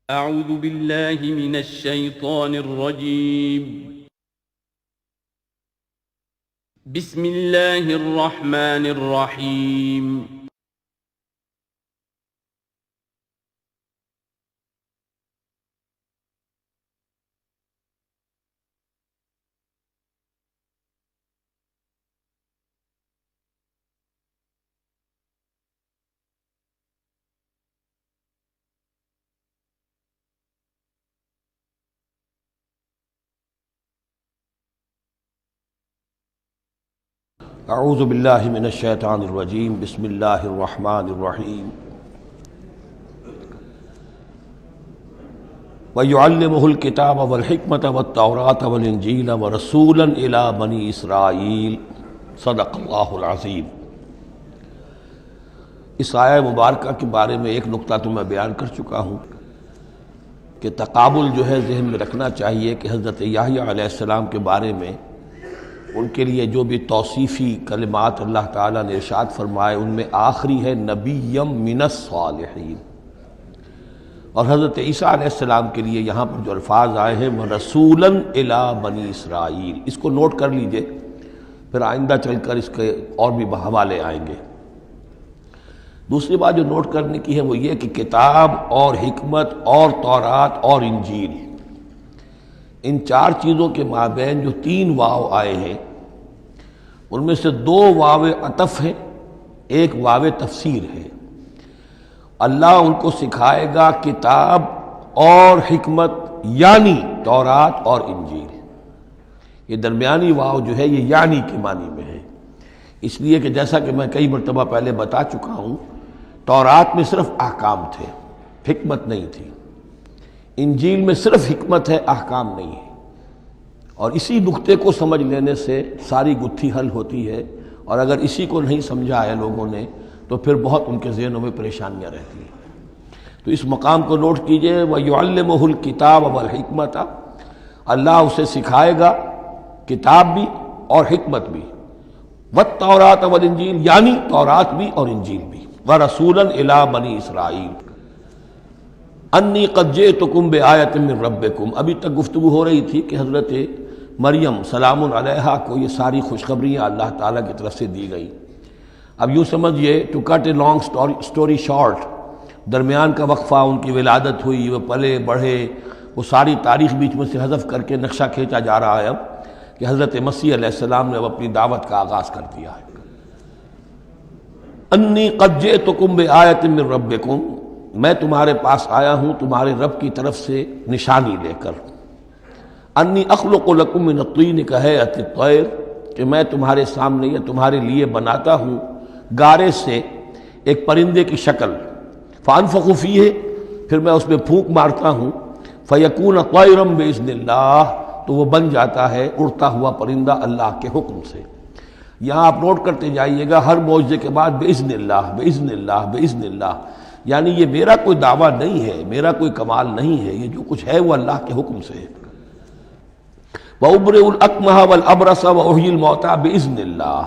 اعوذ باللہ من الشیطان الرجیم بسم اللہ الرحمن الرحیم اعوذ باللہ من الشیطان الرجیم بسم اللہ الرحمن الرحیم وَيُعَلِّمُهُ الْكِتَابَ وَالْحِكْمَةَ وَالتَّوْرَاةَ وَالْإِنْجِيلَ وَرَسُولًا إِلَى بَنِي إِسْرَائِيلَ صدق اللہ العظیم۔ اس آیہ مبارکہ کے بارے میں ایک نقطہ تو میں بیان کر چکا ہوں کہ تقابل جو ہے ذہن میں رکھنا چاہیے کہ حضرت یحییٰ علیہ السلام کے بارے میں ان کے لیے جو بھی توصیفی کلمات اللہ تعالیٰ نے ارشاد فرمائے ان میں آخری ہے نبیم من الصالحین، اور حضرت عیسیٰ علیہ السلام کے لیے یہاں پر جو الفاظ آئے ہیں وَرَسُولًا إِلَىٰ بَنِي اسرائیل، اس کو نوٹ کر لیجئے، پھر آئندہ چل کر اس کے اور بھی حوالے آئیں گے۔ دوسری بات جو نوٹ کرنے کی ہے وہ یہ کہ کتاب اور حکمت اور تورات اور انجیل، ان چار چیزوں کے مابین جو تین واو آئے ہیں ان میں سے دو واو عطف ہیں، ایک واو تفسیر ہے۔ اللہ ان کو سکھائے گا کتاب اور حکمت، یعنی تورات اور انجیل۔ یہ درمیانی واو جو ہے یہ یعنی کے معنی میں ہے، اس لیے کہ جیسا کہ میں کئی مرتبہ پہلے بتا چکا ہوں، تورات میں صرف احکام تھے، حکمت نہیں تھی۔ انجیل میں صرف حکمت ہے، احکام نہیں ہے، اور اسی نقطے کو سمجھ لینے سے ساری گتھی حل ہوتی ہے، اور اگر اسی کو نہیں سمجھا ہے لوگوں نے تو پھر بہت ان کے ذہنوں میں پریشانیاں رہتی ہیں۔ تو اس مقام کو نوٹ کیجئے، وَيُعَلِّمُهُ الْكِتَابَ وَالْحِكْمَةَ، اللہ اسے سکھائے گا کتاب بھی اور حکمت بھی، وَالتَّوْرَاةَ وَالْإِنْجِيلَ، یعنی تورات بھی اور انجیل بھی، وَرَسُولًا إِلَىٰ بَنِي اسرائیل انی قد جئتکم بآیۃ من ربکم۔ ابھی تک گفتگو ہو رہی تھی کہ حضرت مریم سلام علیہا کو یہ ساری خوشخبریاں اللہ تعالیٰ کی طرف سے دی گئی۔ اب یوں سمجھیے، to cut a long story short, درمیان کا وقفہ، ان کی ولادت ہوئی، وہ پلے بڑھے، وہ ساری تاریخ بیچ میں سے حذف کر کے نقشہ کھینچا جا رہا ہے اب کہ حضرت مسیح علیہ السلام نے اب اپنی دعوت کا آغاز کر دیا ہے۔ انی قد جئتکم بآیۃ من ربکم، میں تمہارے پاس آیا ہوں تمہارے رب کی طرف سے نشانی لے کر۔ انی اخلق لکم من الطین کہیئۃ الطیر، کہ میں تمہارے سامنے یا تمہارے لیے بناتا ہوں گارے سے ایک پرندے کی شکل، فانفخ فیہ، پھر میں اس میں پھونک مارتا ہوں، فیکون طیرا باذن اللہ، تو وہ بن جاتا ہے اڑتا ہوا پرندہ اللہ کے حکم سے۔ یہاں آپ نوٹ کرتے جائیے گا، ہر معجزے کے بعد باذن اللہ باذن اللہ باذن اللہ، یعنی یہ میرا کوئی دعویٰ نہیں ہے، میرا کوئی کمال نہیں ہے، یہ جو کچھ ہے وہ اللہ کے حکم سے ہے۔ وَأُبْرِئُ الْأَكْمَحَ وَالْأَبْرَصَ وَأُحْيِي الْمَوْتَىٰ بِإِذْنِ اللَّهِ،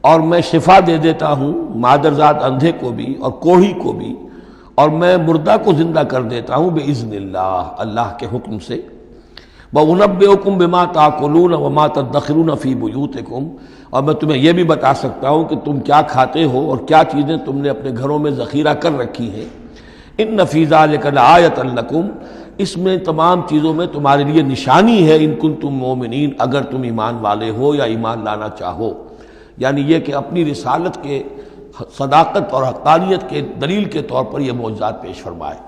اور میں شفا دے دیتا ہوں مادرزاد اندھے کو بھی اور کوڑھی کو بھی، اور میں مردہ کو زندہ کر دیتا ہوں بِإِذْنِ اللَّهِ، اللہ کے حکم سے۔ وَأُنَبِّئُكُم بِمَا تَأْكُلُونَ وَمَا تَدَّخِرُونَ فِي بُيُوتِكُمْ، اور میں تمہیں یہ بھی بتا سکتا ہوں کہ تم کیا کھاتے ہو اور کیا چیزیں تم نے اپنے گھروں میں ذخیرہ کر رکھی ہیں۔ ان فی ذلک لآیۃ لکم، اس میں تمام چیزوں میں تمہارے لیے نشانی ہے، ان کنتم مومنین، اگر تم ایمان والے ہو یا ایمان لانا چاہو، یعنی یہ کہ اپنی رسالت کے صداقت اور حقانیت کے دلیل کے طور پر یہ معجزات پیش فرمائے۔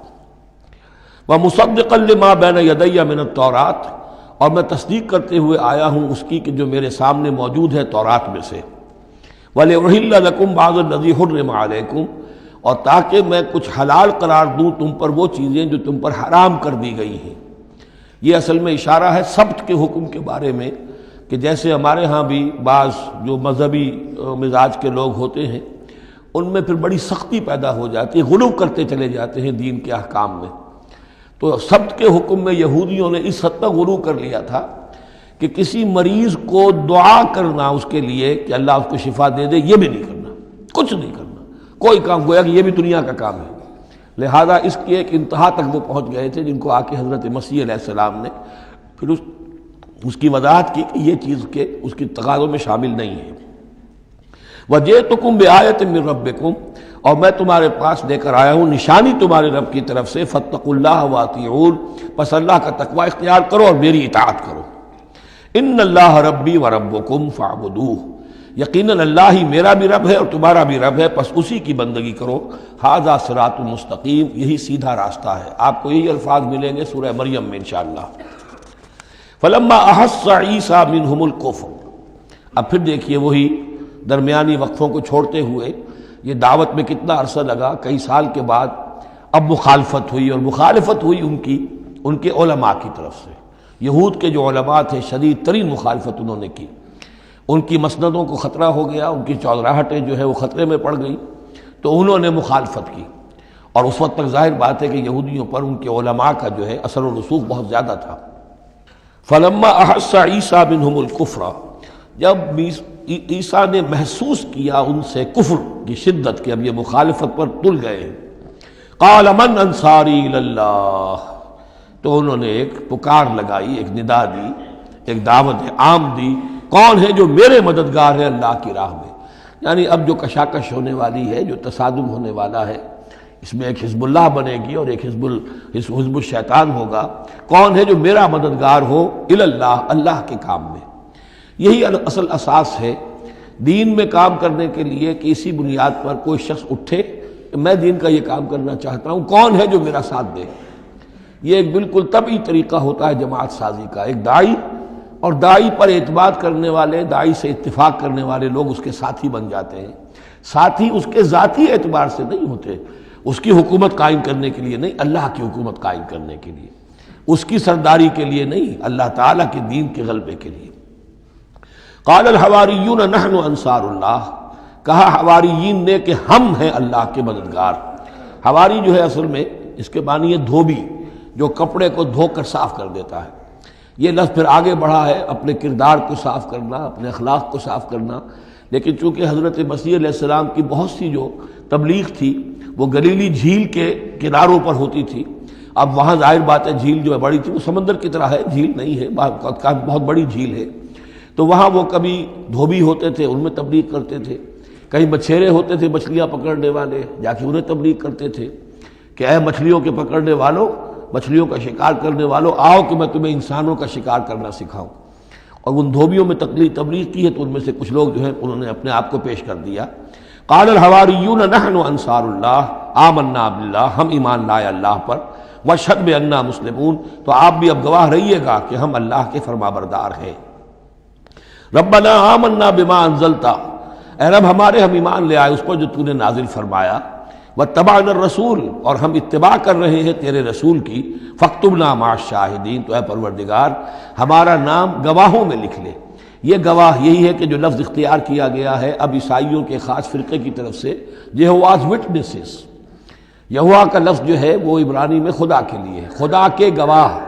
وَمُصَدِّقًا لِمَا بَيْنَ يَدَيَّ مِنَ التَّوْرَاةِ، اور میں تصدیق کرتے ہوئے آیا ہوں اس کی کہ جو میرے سامنے موجود ہے تورات میں سے۔ وَلِأُحِلَّ لَكُمْ بَعْضَ الَّذِي حُرِّمَ عَلَيْكُمْ، اور تاکہ میں کچھ حلال قرار دوں تم پر وہ چیزیں جو تم پر حرام کر دی گئی ہیں۔ یہ اصل میں اشارہ ہے سبت کے حکم کے بارے میں، کہ جیسے ہمارے ہاں بھی بعض جو مذہبی مزاج کے لوگ ہوتے ہیں ان میں پھر بڑی سختی پیدا ہو جاتی ہے، غلو کرتے چلے جاتے ہیں دین کے احکام میں۔ تو سبت کے حکم میں یہودیوں نے اس حد تک غلو کر لیا تھا کہ کسی مریض کو دعا کرنا اس کے لیے کہ اللہ اس کو شفا دے دے، یہ بھی نہیں کرنا، کچھ نہیں کرنا، کوئی کام، گویا کہ یہ بھی دنیا کا کام ہے۔ لہذا اس کی ایک انتہا تک وہ پہنچ گئے تھے جن کو آ کے حضرت مسیح علیہ السلام نے پھر اس کی وضاحت کی کہ یہ چیز کے اس کی تقاضوں میں شامل نہیں ہے۔ وَجِئْتُكُمْ بِآیَةٍ مِّن رَبِّكُمْ، اور میں تمہارے پاس لے کر آیا ہوں نشانی تمہارے رب کی طرف سے، فَاتَّقُوا اللَّهَ وَأَطِیعُونِ، پس اللہ کا تقوی اختیار کرو اور میری اطاعت کرو۔ ان اللہ ربی و ربکم فاعبدوہ، یقیناً اللہ ہی میرا بھی رب ہے اور تمہارا بھی رب ہے، پس اسی کی بندگی کرو۔ ھذا صراط مستقیم، یہی سیدھا راستہ ہے۔ آپ کو یہی الفاظ ملیں گے سورہ مریم میں انشاءاللہ۔ فلما احس عیسیٰ منہم الکفر، اب پھر دیکھیے وہی درمیانی وقفوں کو چھوڑتے ہوئے یہ دعوت میں کتنا عرصہ لگا، کئی سال کے بعد اب مخالفت ہوئی، اور مخالفت ہوئی ان کے علماء کی طرف سے۔ یہود کے جو علماء تھے شدید ترین مخالفت انہوں نے کی، ان کی مسندوں کو خطرہ ہو گیا، ان کی چودراہٹیں جو ہے وہ خطرے میں پڑ گئی، تو انہوں نے مخالفت کی۔ اور اس وقت تک ظاہر بات ہے کہ یہودیوں پر ان کے علماء کا جو ہے اثر و رسوخ بہت زیادہ تھا۔ فلما احس عیسیٰ منہم الکفر، جب عیسیٰ نے محسوس کیا ان سے کفر کی شدت کہ اب یہ مخالفت پر تل گئے، قال من انصاری الی اللہ، تو انہوں نے ایک پکار لگائی، ایک ندا دی، ایک دعوت عام دی، کون ہے جو میرے مددگار ہے اللہ کی راہ میں؟ یعنی اب جو کشاکش ہونے والی ہے، جو تصادم ہونے والا ہے، اس میں ایک حزب اللہ بنے گی اور ایک حزب الشیطان ہوگا، کون ہے جو میرا مددگار ہو الی اللہ، اللہ کے کام میں۔ یہی اصل اساس ہے دین میں کام کرنے کے لیے کہ اسی بنیاد پر کوئی شخص اٹھے کہ میں دین کا یہ کام کرنا چاہتا ہوں، کون ہے جو میرا ساتھ دے۔ یہ ایک بالکل طبعی طریقہ ہوتا ہے جماعت سازی کا، ایک داعی اور داعی پر اعتماد کرنے والے، داعی سے اتفاق کرنے والے لوگ اس کے ساتھی بن جاتے ہیں۔ ساتھی اس کے ذاتی اعتبار سے نہیں ہوتے، اس کی حکومت قائم کرنے کے لیے نہیں، اللہ کی حکومت قائم کرنے کے لیے، اس کی سرداری کے لیے نہیں، اللہ تعالیٰ کے دین کے غلبے کے لیے۔ قال الحواریون نحن انصار اللہ، کہا حواریین نے کہ ہم ہیں اللہ کے مددگار۔ حواری جو ہے اصل میں اس کے معنی ہے دھوبی، جو کپڑے کو دھو کر صاف کر دیتا ہے۔ یہ لفظ پھر آگے بڑھا ہے اپنے کردار کو صاف کرنا، اپنے اخلاق کو صاف کرنا، لیکن چونکہ حضرت مسیح علیہ السلام کی بہت سی جو تبلیغ تھی وہ گلیلی جھیل کے کناروں پر ہوتی تھی۔ اب وہاں ظاہر بات ہے جھیل جو ہے بڑی تھی، وہ سمندر کی طرح ہے، جھیل نہیں ہے، بہت بڑی جھیل ہے، تو وہاں وہ کبھی دھوبی ہوتے تھے، ان میں تبلیغ کرتے تھے، کہیں مچھیرے ہوتے تھے مچھلیاں پکڑنے والے، جا کے انہیں تبلیغ کرتے تھے کہ اے مچھلیوں کے پکڑنے والوں، مچھلیوں کا شکار کرنے والوں، آؤ کہ میں تمہیں انسانوں کا شکار کرنا سکھاؤں۔ اور ان دھوبیوں میں تبلیغ کی ہے، تو ان میں سے کچھ لوگ جو ہیں انہوں نے اپنے آپ کو پیش کر دیا۔ قال الحواریون نحن انصار اللہ آمنا باللہ، ہم ایمان لائے اللہ پر، واشہد بأننا مسلمون، تو آپ بھی اب گواہ رہیے گا کہ ہم اللہ کے فرمانبردار ہیں۔ ربنا آمنا بما انزلت، اے رب ہمارے ہم ایمان لے آئے اس پر جو تو نے نازل فرمایا، واتبعنا الرسول، اور ہم اتباع کر رہے ہیں تیرے رسول کی، فاکتبنا مع الشاہدین، تو اے پروردگار ہمارا نام گواہوں میں لکھ لے۔ یہ گواہ یہی ہے کہ جو لفظ اختیار کیا گیا ہے اب عیسائیوں کے خاص فرقے کی طرف سے، یہواز وٹنسز۔ یہوا کا لفظ جو ہے وہ عبرانی میں خدا کے لیے ہے، خدا کے گواہ،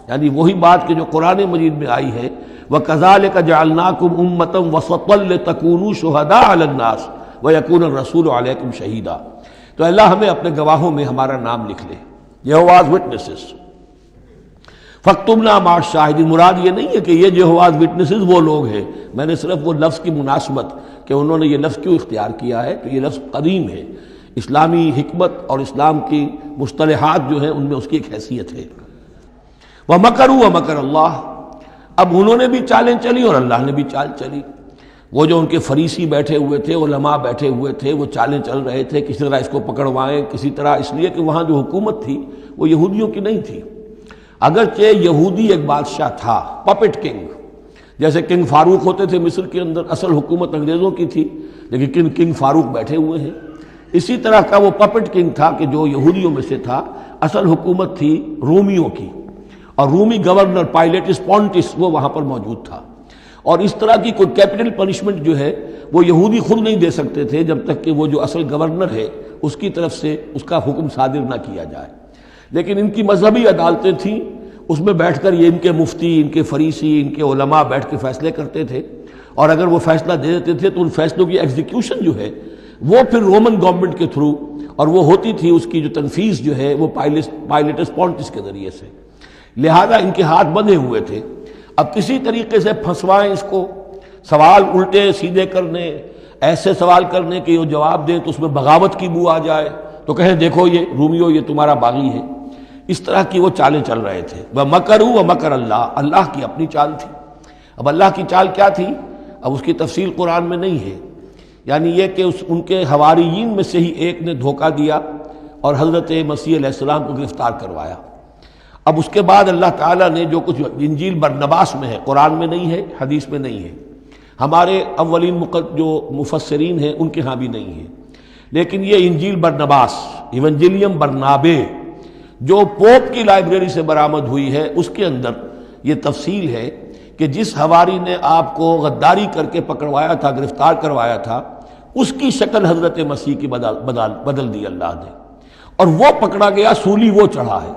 یعنی وہی بات کہ جو قرآن مجید میں آئی ہے، وَكَذَلِكَ جَعَلْنَاكُمْ أُمَّةً وَسَطًا لِتَكُونُوا شُهَدَاءَ عَلَى النَّاسِ وَيَكُونَ الرَّسُولُ عَلَيْكُمْ شَهِيدًا، تو اللہ ہمیں اپنے گواہوں میں ہمارا نام لکھ لے، یہواز وٹنسز۔ فَاكْتُبْنَا مَعَ الشَّاهِدِينَ، مراد یہ نہیں ہے کہ یہ یہواز وٹنسز وہ لوگ ہیں، میں نے صرف وہ لفظ کی مناسبت کہ انہوں نے یہ لفظ کیوں اختیار کیا ہے، تو یہ لفظ قدیم ہے، اسلامی حکمت اور اسلام کی مصطلحات جو ہیں ان میں اس کی ایک حیثیت ہے۔ وَمَكَرُوا وَمَكَرَ اللَّهُ، اب انہوں نے بھی چالیں چلی اور اللہ نے بھی چال چلی۔ وہ جو ان کے فریسی بیٹھے ہوئے تھے، علماء بیٹھے ہوئے تھے، وہ چالیں چل رہے تھے کسی طرح اس کو پکڑوائیں، کسی طرح، اس لیے کہ وہاں جو حکومت تھی وہ یہودیوں کی نہیں تھی۔ اگرچہ یہودی ایک بادشاہ تھا، پپٹ کنگ، جیسے کنگ فاروق ہوتے تھے مصر کے اندر، اصل حکومت انگریزوں کی تھی لیکن کنگ فاروق بیٹھے ہوئے ہیں، اسی طرح کا وہ پپٹ کنگ تھا کہ جو یہودیوں میں سے تھا، اصل حکومت تھی رومیوں کی، اور رومی گورنر پائلیٹس پونٹس وہ وہاں پر موجود تھا، اور اس طرح کی کوئی کیپٹل پنشمنٹ جو ہے وہ یہودی خود نہیں دے سکتے تھے جب تک کہ وہ جو اصل گورنر ہے اس کی طرف سے اس کا حکم صادر نہ کیا جائے، لیکن ان کی مذہبی عدالتیں تھیں، اس میں بیٹھ کر یہ ان کے مفتی، ان کے فریسی، ان کے علماء بیٹھ کے فیصلے کرتے تھے، اور اگر وہ فیصلہ دے دیتے تھے تو ان فیصلوں کی ایگزیکیوشن جو ہے وہ پھر رومن گورنمنٹ کے تھرو، اور وہ ہوتی تھی اس کی جو تنفیذ جو ہے وہ پائلٹس پونٹس کے ذریعے سے، لہذا ان کے ہاتھ بندھے ہوئے تھے۔ اب کسی طریقے سے پھنسوائیں اس کو، سوال الٹے سیدھے کرنے، ایسے سوال کرنے کہ وہ جواب دیں تو اس میں بغاوت کی بو آ جائے، تو کہیں دیکھو یہ رومیو یہ تمہارا باغی ہے۔ اس طرح کی وہ چالیں چل رہے تھے۔ وَمَكَرُوا وَمَكَرَ اللَّهُ، اللہ کی اپنی چال تھی۔ اب اللہ کی چال کیا تھی؟ اب اس کی تفصیل قرآن میں نہیں ہے، یعنی یہ کہ ان کے حواریین میں سے ہی ایک نے دھوکہ دیا اور حضرت مسیح علیہ السلام کو گرفتار کروایا۔ اب اس کے بعد اللہ تعالیٰ نے جو کچھ انجیل برنباس میں ہے، قرآن میں نہیں ہے، حدیث میں نہیں ہے، ہمارے اولین جو مفسرین ہیں ان کے ہاں بھی نہیں ہے، لیکن یہ انجیل برنباس، ایونجیلیم برنابے، جو پوپ کی لائبریری سے برآمد ہوئی ہے، اس کے اندر یہ تفصیل ہے کہ جس حواری نے آپ کو غداری کر کے پکڑوایا تھا، گرفتار کروایا تھا، اس کی شکل حضرت مسیح کی بدل دی اللہ نے، اور وہ پکڑا گیا، سولی وہ چڑھا ہے،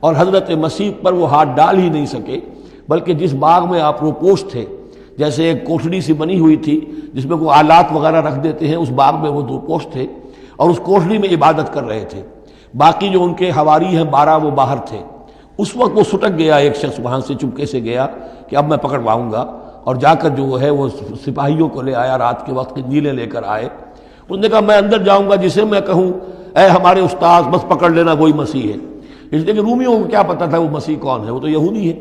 اور حضرت مسیح پر وہ ہاتھ ڈال ہی نہیں سکے، بلکہ جس باغ میں آپ روپوش تھے، جیسے ایک کوٹھڑی سی بنی ہوئی تھی جس میں کوئی آلات وغیرہ رکھ دیتے ہیں، اس باغ میں وہ روپوش تھے اور اس کوٹھڑی میں عبادت کر رہے تھے، باقی جو ان کے حواری ہیں 12 وہ باہر تھے۔ اس وقت وہ سٹک گیا، ایک شخص وہاں سے چپکے سے گیا کہ اب میں پکڑواؤں گا، اور جا کر جو ہے وہ سپاہیوں کو لے آیا، رات کے وقت نیلے لے کر آئے، اس نے کہا میں اندر جاؤں گا، جسے میں کہوں اے ہمارے استاد بس پکڑ لینا وہی مسیح ہے، اس لیے کہ رومیوں کو کیا پتا تھا وہ مسیح کون ہے، وہ تو یہودی ہے،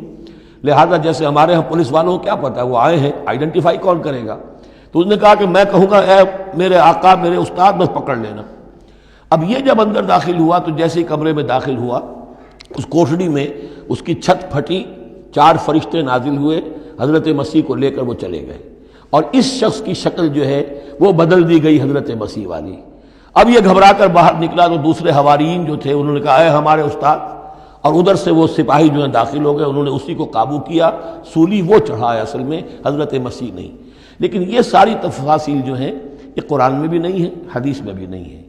لہذا جیسے ہمارے ہاں پولیس والوں کو کیا پتا ہے وہ آئے ہیں، آئیڈینٹیفائی کون کرے گا، تو اس نے کہا کہ میں کہوں گا اے میرے آقا میرے استاد بس پکڑ لینا۔ اب یہ جب اندر داخل ہوا تو جیسے ہی کمرے میں داخل ہوا، اس کوٹھڑی میں اس کی چھت پھٹی، 4 فرشتے نازل ہوئے، حضرت مسیح کو لے کر وہ چلے گئے، اور اس شخص کی شکل جو ہے وہ بدل دی گئی حضرت مسیح والی۔ اب یہ گھبرا کر باہر نکلا تو دوسرے حواریین جو تھے انہوں نے کہا اے ہمارے استاد، اور ادھر سے وہ سپاہی جو ہیں داخل ہو گئے، انہوں نے اسی کو قابو کیا، سولی وہ چڑھا ہے اصل میں، حضرت مسیح نہیں۔ لیکن یہ ساری تفاصیل جو ہیں یہ قرآن میں بھی نہیں ہے، حدیث میں بھی نہیں ہے۔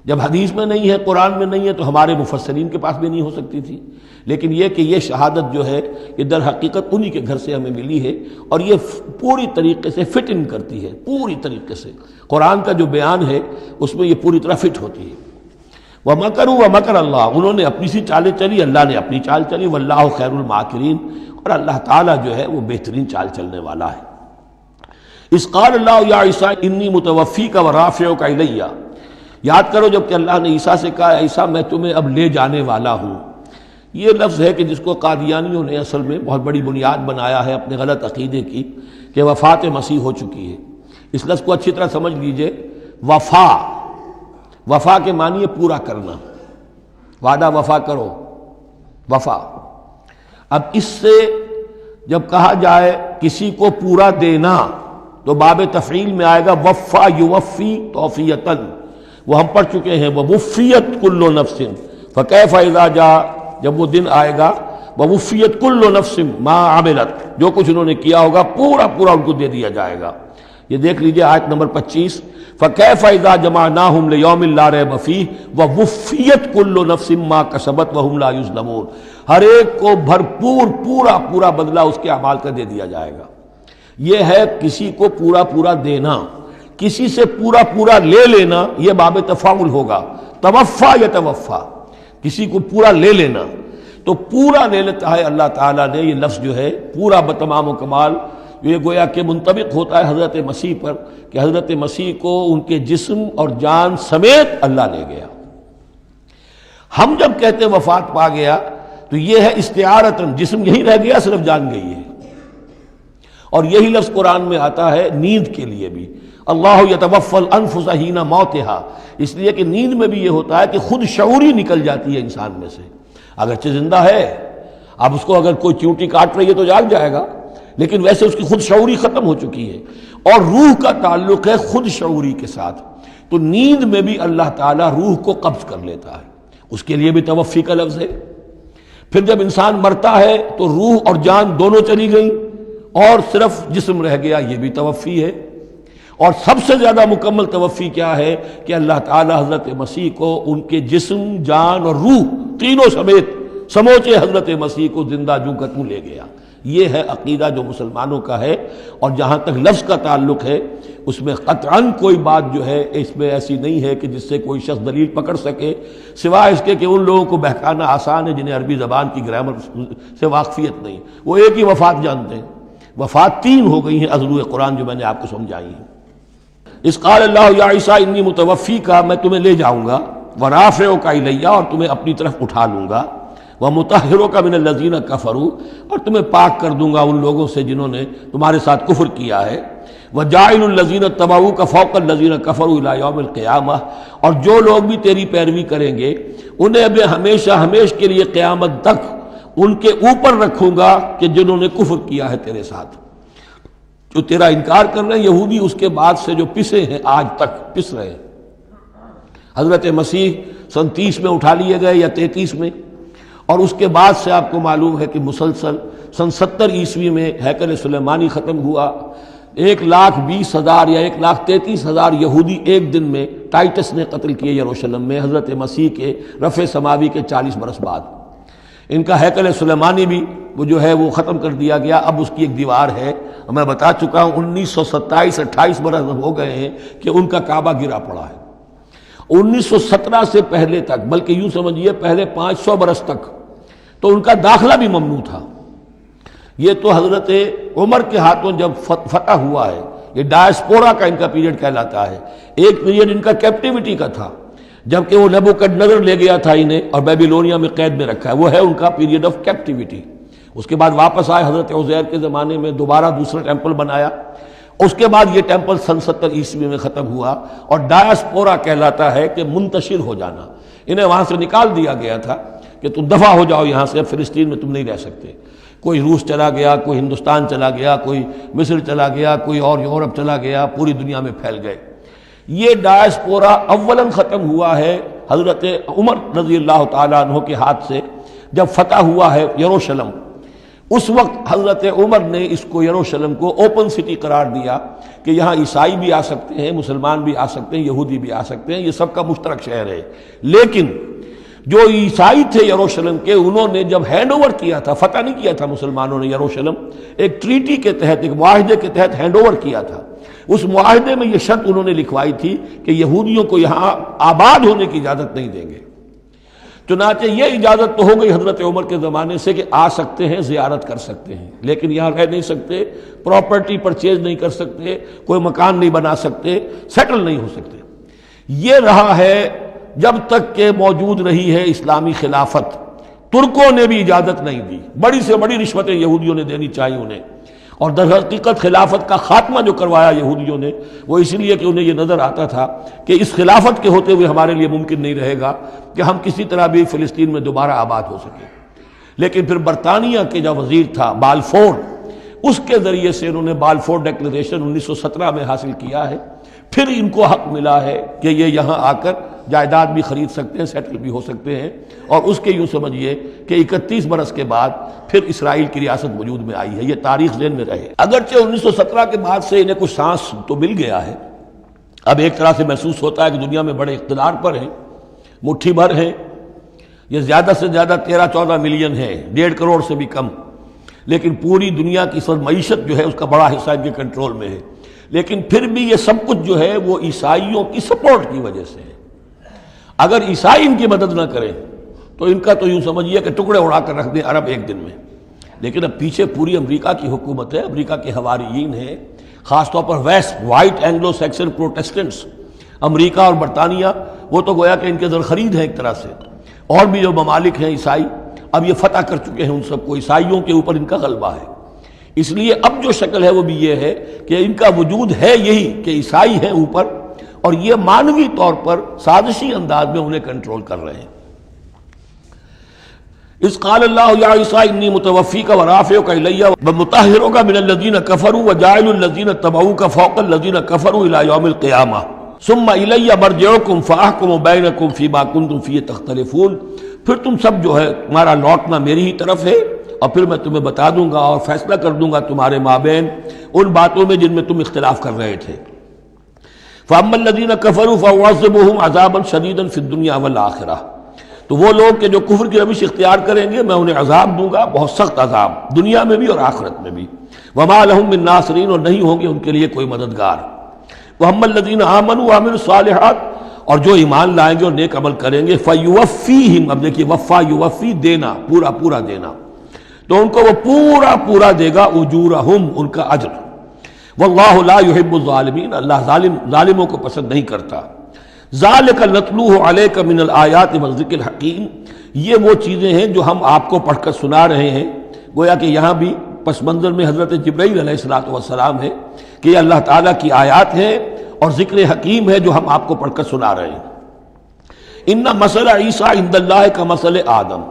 جب حدیث میں نہیں ہے، قرآن میں نہیں ہے، تو ہمارے مفسرین کے پاس بھی نہیں ہو سکتی تھی، لیکن یہ کہ یہ شہادت جو ہے یہ در حقیقت انہی کے گھر سے ہمیں ملی ہے، اور یہ پوری طریقے سے فٹ ان کرتی ہے، پوری طریقے سے قرآن کا جو بیان ہے اس میں یہ پوری طرح فٹ ہوتی ہے۔ وَمَكَرُوا وَمَكَرَ اللَّهُ، انہوں نے اپنی سی چالیں چلی، اللہ نے اپنی چال چلی، وَاللَّهُ خَيْرُ الْمَاكِرِينَ، اور اللہ تعالیٰ جو ہے وہ بہترین چال چلنے والا ہے۔ اِذْ قَالَ اللَّهُ يَا عِيسَىٰ إِنِّي مُتَوَفِّيكَ وَرَافِعُكَ إِلَيَّ، یاد کرو جب کہ اللہ نے عیسیٰ سے کہا عیسیٰ میں تمہیں اب لے جانے والا ہوں۔ یہ لفظ ہے کہ جس کو قادیانیوں نے اصل میں بہت بڑی بنیاد بنایا ہے اپنے غلط عقیدے کی، کہ وفات مسیح ہو چکی ہے۔ اس لفظ کو اچھی طرح سمجھ لیجئے، وفا کے معنی ہے پورا کرنا، وعدہ وفا کرو، وفا۔ اب اس سے جب کہا جائے کسی کو پورا دینا تو باب تفعیل میں آئے گا وفا یوفی توفیتاً، وہ ہم پڑھ چکے ہیں، ووفیت کل نفس فکیف اذا جاء، جب وہ دن آئے گا ووفیت کل نفس ما عملت، جو کچھ انہوں نے کیا ہوگا پورا پورا ان کو دے دیا جائے گا۔ یہ دیکھ لیجئے آیت نمبر 25، فکیف اذا جمعناہم لیوم لا ریب فیہ ووفیت کل نفس ما کسبت وہم لا یظلمون، ہر ایک کو بھرپور پورا پورا بدلہ اس کے اعمال کا دے دیا جائے گا۔ یہ ہے کسی کو پورا پورا دینا، کسی سے پورا پورا لے لینا یہ باب تفاعل ہوگا، توفا یا توفا، کسی کو پورا لے لینا، تو پورا لے لیتا ہے اللہ تعالیٰ نے۔ یہ لفظ جو ہے پورا بتمام و کمال، یہ گویا کہ منطبق ہوتا ہے حضرت مسیح پر، کہ حضرت مسیح کو ان کے جسم اور جان سمیت اللہ لے گیا۔ ہم جب کہتے ہیں وفات پا گیا تو یہ ہے استعارتاً، جسم یہی رہ گیا صرف جان گئی ہے، اور یہی لفظ قرآن میں آتا ہے نیند کے لیے بھی، اللہ یتوفی الانفس حین موتها، اس لیے کہ نیند میں بھی یہ ہوتا ہے کہ خود شعوری نکل جاتی ہے انسان میں سے، اگرچہ زندہ ہے، اب اس کو اگر کوئی چیونٹی کاٹ رہی ہے تو جاگ جائے گا، لیکن ویسے اس کی خود شعوری ختم ہو چکی ہے، اور روح کا تعلق ہے خود شعوری کے ساتھ، تو نیند میں بھی اللہ تعالیٰ روح کو قبض کر لیتا ہے، اس کے لیے بھی توفی کا لفظ ہے۔ پھر جب انسان مرتا ہے تو روح اور جان دونوں چلی گئیں اور صرف جسم رہ گیا، یہ بھی توفی ہے۔ اور سب سے زیادہ مکمل توفی کیا ہے کہ اللہ تعالی حضرت مسیح کو ان کے جسم، جان اور روح تینوں سمیت سموچے حضرت مسیح کو زندہ جو کا توں لے گیا۔ یہ ہے عقیدہ جو مسلمانوں کا ہے، اور جہاں تک لفظ کا تعلق ہے اس میں قطعاً کوئی بات جو ہے اس میں ایسی نہیں ہے کہ جس سے کوئی شخص دلیل پکڑ سکے، سوائے اس کے کہ ان لوگوں کو بہکانا آسان ہے جنہیں عربی زبان کی گرامر سے واقفیت نہیں، وہ ایک ہی وفات جانتے ہیں۔ وفات 3 ہو گئی ہیں اضلوع قرآن جو میں نے آپ کو سمجھائی ہیں۔ اس قال اللہ یا عیسیٰ انی متوفیک، میں تمہیں لے جاؤں گا، ورافعک الیہ، اور تمہیں اپنی طرف اٹھا لوں گا، ومطہرک من الذین کفروا، اور تمہیں پاک کر دوں گا ان لوگوں سے جنہوں نے تمہارے ساتھ کفر کیا ہے، وجاعل الذین اتبعوک فوق الذین کفروا الی یوم القیامہ، اور جو لوگ بھی تیری پیروی کریں گے انہیں اب ہمیشہ ہمیش کے لیے قیامت تک ان کے اوپر رکھوں گا کہ جنہوں نے کفر کیا ہے تیرے ساتھ، جو تیرا انکار کر رہے ہیں یہودی، اس کے بعد سے جو پسے ہیں آج تک پس رہے ہیں۔ حضرت مسیح سن 30 میں اٹھا لیے گئے یا 33 میں، اور اس کے بعد سے آپ کو معلوم ہے کہ مسلسل سن 70 عیسوی میں ہیکل سلیمانی ختم ہوا، 1,20,000 یا 1,33,000 یہودی ایک دن میں ٹائٹس نے قتل کیے یروشلم میں، حضرت مسیح کے رفع سماوی کے 40 برس بعد۔ ان کا ہیکل سلیمانی بھی وہ جو ہے وہ ختم کر دیا گیا، اب اس کی ایک دیوار ہے، میں بتا چکا ہوں 1927-28 برس ہو گئے ہیں کہ ان کا کعبہ گرا پڑا ہے۔ 1917 سے پہلے تک، بلکہ یوں سمجھیے پہلے 500 برس تک تو ان کا داخلہ بھی ممنوع تھا۔ یہ تو حضرت عمر کے ہاتھوں جب فتح ہوا ہے، یہ ڈائسپورا کا ان کا پیریڈ کہلاتا ہے، ایک پیریڈ ان کا کیپٹیوٹی کا تھا، جبکہ وہ نبوکدنضر لے گیا تھا انہیں اور بیبیلونیا میں قید میں رکھا ہے، وہ ہے ان کا پیریڈ آف کیپٹیوٹی۔ اس کے بعد واپس آئے حضرت عزیر کے زمانے میں، دوبارہ دوسرا ٹیمپل بنایا، اس کے بعد یہ ٹیمپل سن 70 عیسوی میں ختم ہوا، اور ڈائسپورا کہلاتا ہے کہ منتشر ہو جانا، انہیں وہاں سے نکال دیا گیا تھا کہ تم دفع ہو جاؤ یہاں سے، اب فلسطین میں تم نہیں رہ سکتے۔ کوئی روس چلا گیا، کوئی ہندوستان چلا گیا، کوئی مصر چلا گیا، کوئی اور یورپ چلا گیا، پوری دنیا میں پھیل گئے۔ یہ ڈائسپورا اولاً ختم ہوا ہے حضرت عمر رضی اللہ تعالیٰ عنہ کے ہاتھ سے، جب فتح ہوا ہے یروشلم، اس وقت حضرت عمر نے اس کو یروشلم کو اوپن سٹی قرار دیا کہ یہاں عیسائی بھی آ سکتے ہیں، مسلمان بھی آ سکتے ہیں، یہودی بھی آ سکتے ہیں، یہ سب کا مشترک شہر ہے۔ لیکن جو عیسائی تھے یروشلم کے، انہوں نے جب ہینڈ اوور کیا تھا، فتح نہیں کیا تھا مسلمانوں نے یروشلم، ایک ٹریٹی کے تحت، ایک معاہدے کے تحت ہینڈ اوور کیا تھا۔ اس معاہدے میں یہ شرط انہوں نے لکھوائی تھی کہ یہودیوں کو یہاں آباد ہونے کی اجازت نہیں دیں گے۔ چنانچہ یہ اجازت تو ہو گئی حضرت عمر کے زمانے سے کہ آ سکتے ہیں، زیارت کر سکتے ہیں، لیکن یہاں رہ نہیں سکتے، پراپرٹی پرچیز نہیں کر سکتے، کوئی مکان نہیں بنا سکتے، سیٹل نہیں ہو سکتے۔ یہ رہا ہے جب تک کہ موجود رہی ہے اسلامی خلافت۔ ترکوں نے بھی اجازت نہیں دی، بڑی سے بڑی رشوتیں یہودیوں نے دینی چاہیے انہیں، اور در حقیقت خلافت کا خاتمہ جو کروایا یہودیوں نے وہ اس لیے کہ انہیں یہ نظر آتا تھا کہ اس خلافت کے ہوتے ہوئے ہمارے لیے ممکن نہیں رہے گا کہ ہم کسی طرح بھی فلسطین میں دوبارہ آباد ہو سکیں۔ لیکن پھر برطانیہ کے جو وزیر تھا بالفور، اس کے ذریعے سے انہوں نے بالفور ڈیکلریشن 1917 میں حاصل کیا ہے، پھر ان کو حق ملا ہے کہ یہ یہاں آ کر جائیداد بھی خرید سکتے ہیں، سیٹل بھی ہو سکتے ہیں، اور اس کے یوں سمجھیے کہ 31 برس کے بعد پھر اسرائیل کی ریاست وجود میں آئی ہے۔ یہ تاریخ ذہن میں رہے۔ اگرچہ 1917 کے بعد سے انہیں کچھ سانس تو مل گیا ہے، اب ایک طرح سے محسوس ہوتا ہے کہ دنیا میں بڑے اقتدار پر ہیں، مٹھی بھر ہیں، یہ زیادہ سے زیادہ 13-14 ملین ہے، 1.5 کروڑ سے بھی کم، لیکن پوری دنیا کی معیشت جو ہے اس کا بڑا حصہ ان کے کنٹرول میں ہے۔ لیکن پھر بھی یہ سب کچھ جو ہے وہ عیسائیوں کی سپورٹ کی وجہ سے ہے۔ اگر عیسائی ان کی مدد نہ کریں تو ان کا تو یوں سمجھیے کہ ٹکڑے اڑا کر رکھ دیں عرب ایک دن میں۔ لیکن اب پیچھے پوری امریکہ کی حکومت ہے، امریکہ کے حواریین ہیں، خاص طور پر west white Anglo Saxon Protestants, امریکہ اور برطانیہ، وہ تو گویا کہ ان کے در خرید ہیں ایک طرح سے، اور بھی جو ممالک ہیں عیسائی اب یہ فتح کر چکے ہیں ان سب کو، عیسائیوں کے اوپر ان کا غلبہ ہے۔ اس لیے اب جو شکل ہے وہ بھی یہ ہے کہ ان کا وجود ہے یہی کہ عیسائی ہیں اوپر، اور یہ مانوی طور پر سازشی انداز میں انہیں کنٹرول کر رہے ہیں۔ اذ قال اللہ یا عیسیٰ انی متوفیک ورافعک الی ومطہرک من الذین کفروا وجاعل الذین اتبعوک فوق الذین کفروا الی یوم القیامہ ثم الی مرجعکم فاحکم بینکم فیما کنتم فیہ تختلفون۔ پھر تم سب جو ہے تمہارا لوٹنا میری ہی طرف ہے، اور پھر میں تمہیں بتا دوں گا اور فیصلہ کر دوں گا تمہارے مابین ان باتوں میں جن میں تم اختلاف کر رہے تھے۔ فَأَمَّا الَّذِينَ كَفَرُوا فَأُعَذِّبُهُمْ عَذَابًا شَدِيدًا فِي الدُّنْيَا وَالْآخِرَةِ، تو وہ لوگ کہ جو کفر کی روش اختیار کریں گے میں انہیں عذاب دوں گا، بہت سخت عذاب، دنیا میں بھی اور آخرت میں بھی۔ وما لهم من ناصرین، اور نہیں ہوں گے ان کے لیے کوئی مددگار۔ وَأَمَّا الَّذِينَ آمَنُوا وَعَمِلُوا الصَّالِحَاتِ، اور جو ایمان لائیں گے اور نیک عمل کریں گے، فَيُوَفِّيهِمْ، اب دیکھیے وفا یوفی دینا، پورا پورا دینا، تو ان کو وہ پورا پورا دے گا، اجورہم، ان کا اجر۔ واللہ لا يحب الظالمین، اللہ ظالموں کو پسند نہیں کرتا۔ ذالک نتلوہ علیک من الآیات والذکر الحکیم، یہ وہ چیزیں ہیں جو ہم آپ کو پڑھ کر سنا رہے ہیں۔ گویا کہ یہاں بھی پس منظر میں حضرت جبرائیل علیہ الصلوۃ والسلام ہے کہ یہ اللہ تعالیٰ کی آیات ہیں اور ذکر حکیم ہے جو ہم آپ کو پڑھ کر سنا رہے ہیں۔ ان مثل عیسیٰ عند اللہ کمثل آدم،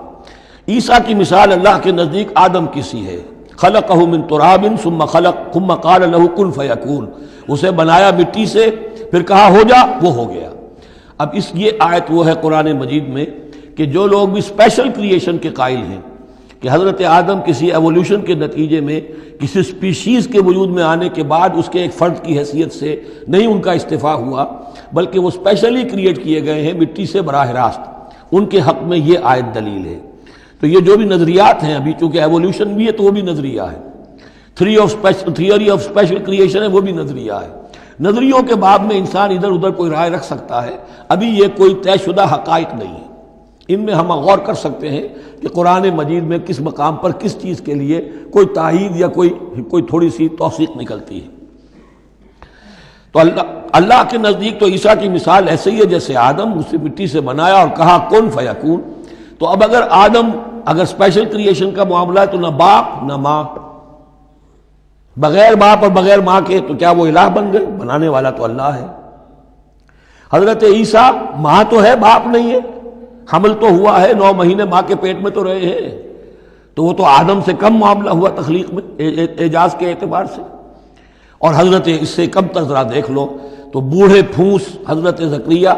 عیسیٰ کی مثال اللہ کے نزدیک آدم کی سی ہے۔ خلقہ من تراب ثم قال له کن فیکون، اسے بنایا مٹی سے پھر کہا ہو جا، وہ ہو گیا۔ اب یہ آیت وہ ہے قرآن مجید میں کہ جو لوگ بھی اسپیشل کریشن کے قائل ہیں کہ حضرت آدم کسی ایولیوشن کے نتیجے میں کسی اسپیشیز کے وجود میں آنے کے بعد اس کے ایک فرد کی حیثیت سے نہیں ان کا استفاع ہوا، بلکہ وہ اسپیشلی کریٹ کیے گئے ہیں مٹی سے براہ راست، ان کے حق میں یہ آیت دلیل ہے۔ تو یہ جو بھی نظریات ہیں ابھی، چونکہ ایولیوشن بھی ہے تو وہ بھی نظریہ ہے، تھیوری آف اسپیشل کریشن ہے وہ بھی نظریہ ہے۔ نظریوں کے باب میں انسان ادھر ادھر کوئی رائے رکھ سکتا ہے، ابھی یہ کوئی طے شدہ حقائق نہیں ہے۔ ان میں ہم غور کر سکتے ہیں کہ قرآن مجید میں کس مقام پر کس چیز کے لیے کوئی تائید یا کوئی تھوڑی سی توثیق نکلتی ہے۔ تو اللہ کے نزدیک تو عیسیٰ کی مثال ایسے ہی ہے جیسے آدم، اسے مٹی سے بنایا اور کہا کن فیکون۔ تو اب اگر اسپیشل کریشن کا معاملہ ہے تو نہ باپ نہ ماں، بغیر باپ اور بغیر ماں کے تو کیا وہ الہ بن گئے؟ بنانے والا تو اللہ ہے۔ حضرت عیسیٰ ماں تو ہے، باپ نہیں ہے، حمل تو ہوا ہے، 9 مہینے ماں کے پیٹ میں تو رہے ہیں، تو وہ تو آدم سے کم معاملہ ہوا تخلیق میں اعجاز کے اعتبار سے۔ اور حضرت اس سے کم تک ذرا دیکھ لو تو بوڑھے پھونس حضرت زکریا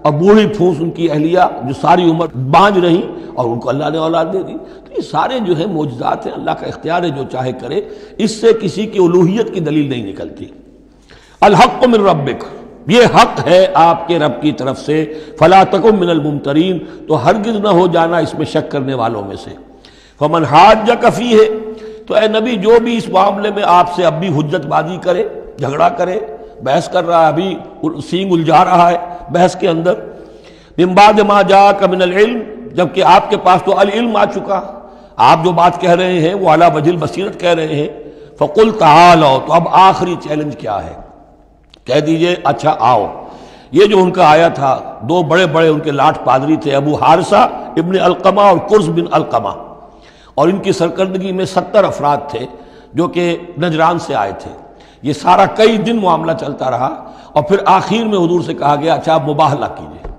اور بوڑھی پھونس ان کی اہلیہ جو ساری عمر بانجھ رہی اور ان کو اللہ نے اولاد دے دی۔ تو یہ سارے جو ہیں معجزات ہیں، اللہ کا اختیار ہے، جو چاہے کرے، اس سے کسی کی الوہیت کی دلیل نہیں نکلتی۔ الحق من ربک، یہ حق ہے آپ کے رب کی طرف سے، فلا تکن من الممترین، تو ہرگز نہ ہو جانا اس میں شک کرنے والوں میں سے۔ فمن حاجک فیہ، تو اے نبی جو بھی اس معاملے میں آپ سے اب بھی حجت بازی کرے، جھگڑا کرے، بحث کر رہا ہے، ابھی سینگ الجھا رہا ہے بحث کے اندر، من بعد ما جاءک من العلم، جبکہ آپ کے پاس تو العلم آ چکا، آپ جو بات کہہ رہے ہیں وہ علی وجہ البصیرت کہہ رہے ہیں، فقل تعالوا، تو اب آخری چیلنج کیا ہے؟ کہہ دیجئے اچھا آؤ۔ یہ جو ان کا آیا تھا، 2 بڑے بڑے ان کے لاٹ پادری تھے، ابو حارثہ ابن علقمہ اور قرظ بن علقمہ، اور ان کی سرکردگی میں 70 افراد تھے جو کہ نجران سے آئے تھے۔ یہ سارا کئی دن معاملہ چلتا رہا، اور پھر آخر میں حضور سے کہا گیا اچھا آپ مباہلہ کیجئے،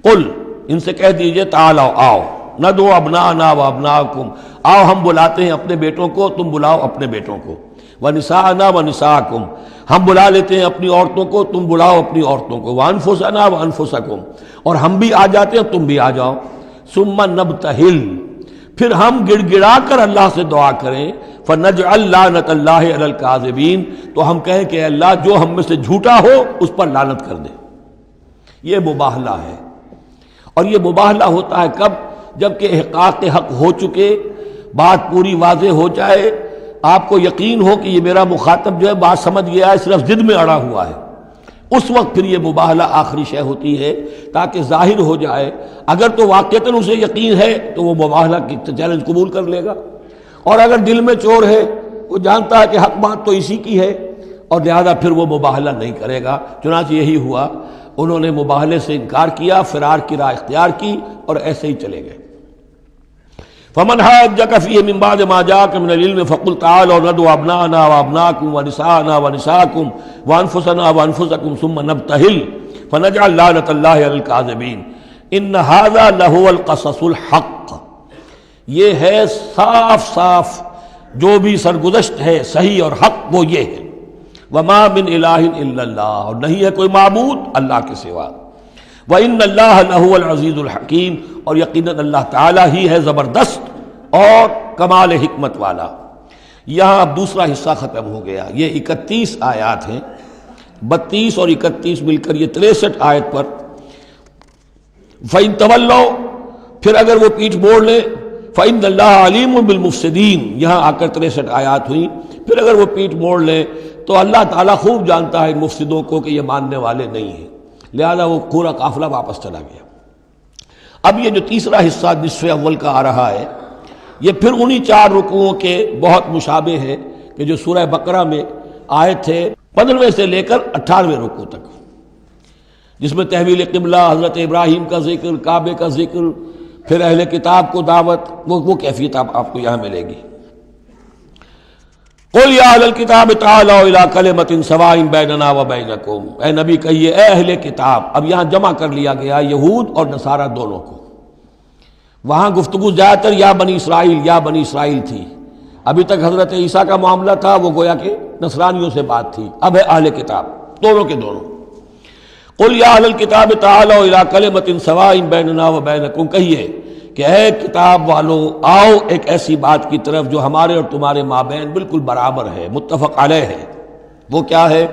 قل، ان سے کہہ دیجئے تعالوا، آؤ، ندعو ابناءنا و ابناءکم، آؤ ہم بلاتے ہیں اپنے بیٹوں کو، تم بلاؤ اپنے بیٹوں کو، ونساءنا ونساءکم، ہم بلا لیتے ہیں اپنی عورتوں کو، تم بلاؤ اپنی عورتوں کو، وانفسنا وانفسکم، اور ہم بھی آ جاتے ہیں تم بھی آ جاؤ، ثم نبتہل، پھر ہم گڑ گڑا کر اللہ سے دعا کریں، فنجعل لعنت اللہ علی الکاذبین، تو ہم کہیں کہ اے اللہ جو ہم میں سے جھوٹا ہو اس پر لعنت کر دے۔ یہ مباہلہ ہے، اور یہ مباہلہ ہوتا ہے کب؟ جب کہ احقاق حق ہو چکے، بات پوری واضح ہو جائے، آپ کو یقین ہو کہ یہ میرا مخاطب جو ہے بات سمجھ گیا ہے، صرف ضد میں اڑا ہوا ہے، اس وقت پھر یہ مباہلہ آخری شے ہوتی ہے تاکہ ظاہر ہو جائے۔ اگر تو واقعتاً اسے یقین ہے تو وہ مباہلہ کی چیلنج قبول کر لے گا، اور اگر دل میں چور ہے، وہ جانتا ہے کہ حق بات تو اسی کی ہے، اور لہذا پھر وہ مباہلہ نہیں کرے گا۔ چنانچہ یہی ہوا، انہوں نے مباہلے سے انکار کیا، فرار کی راہ اختیار کی، اور ایسے ہی چلے گئے۔ فمن حاجک فیہ من بعد ما جاءک من العلم فقل تعالوا ندعو ابناءنا وابناءکم ونساءنا ونساءکم وانفسنا وانفسکم ثم نبتہل فنجعل لعنت اللہ علی الکاذبین ان ھذا لہو القصص الحق، یہ ہے صاف صاف جو بھی سرگزشت ہے صحیح اور حق وہ یہ ہے۔ وما من الہ الا اللہ، اور نہیں ہے کوئی معبود اللہ کے سوا۔ وَإِنَّ اللَّهَ لَهُوَ الْعَزِيزُ الْحَكِيمُ، اور یقیناً اللہ تعالیٰ ہی ہے زبردست اور کمال حکمت والا۔ یہاں اب دوسرا حصہ ختم ہو گیا۔ یہ 31 آیات ہیں، 32 اور 31 مل کر یہ 63 آیت پر۔ فَإِن تَوَلَّوْا، پھر اگر وہ پیٹھ موڑ لے فَإِنَّ اللَّهَ عَلِيمٌ بِالْمُفْسِدِينَ، یہاں آ کر 63 آیات ہوئی. پھر اگر وہ پیٹھ موڑ لے تو اللہ تعالیٰ خوب جانتا ہے ان مفسدوں کو کہ یہ ماننے والے نہیں ہیں، لہذا وہ پورا قافلہ واپس چلا گیا. اب یہ جو تیسرا حصہ نصف اول کا آ رہا ہے، یہ پھر انہی 4 رکوعوں کے بہت مشابہ ہے کہ جو سورہ بقرہ میں آئے تھے 15ویں سے لے کر 18ویں رکوع تک، جس میں تحویل قبلہ، حضرت ابراہیم کا ذکر، کعبے کا ذکر، پھر اہل کتاب کو دعوت، وہ کیفیت آپ کو یہاں ملے گی. قُلْ يَا أَهْلَ الْكِتَابِ تَعَالَوْا إِلَىٰ كَلِمَةٍ سَوَاءٍ بَيْنَنَا وَبَيْنَكُمْ، اے نبی کہیے اے اہل کتاب. اب یہاں جمع کر لیا گیا یہود اور نصارہ دونوں کو. وہاں گفتگو زیادہ تر یا بنی اسرائیل تھی. ابھی تک حضرت عیسیٰ کا معاملہ تھا، وہ گویا کہ نصرانیوں سے بات تھی. اب ہے اہل کتاب، دونوں کے دونوں. قُلْ يَا أَهْلَ الْكِتَابِ تَعَالَوْا إِلَىٰ كَلِمَةٍ سَوَاءٍ بَيْنَنَا وَبَيْنَكُمْ، کہیے کہ اے کتاب والو آؤ ایک ایسی بات کی طرف جو ہمارے اور تمہارے مابین بالکل برابر ہے، متفق علیہ ہے. وہ کیا ہے؟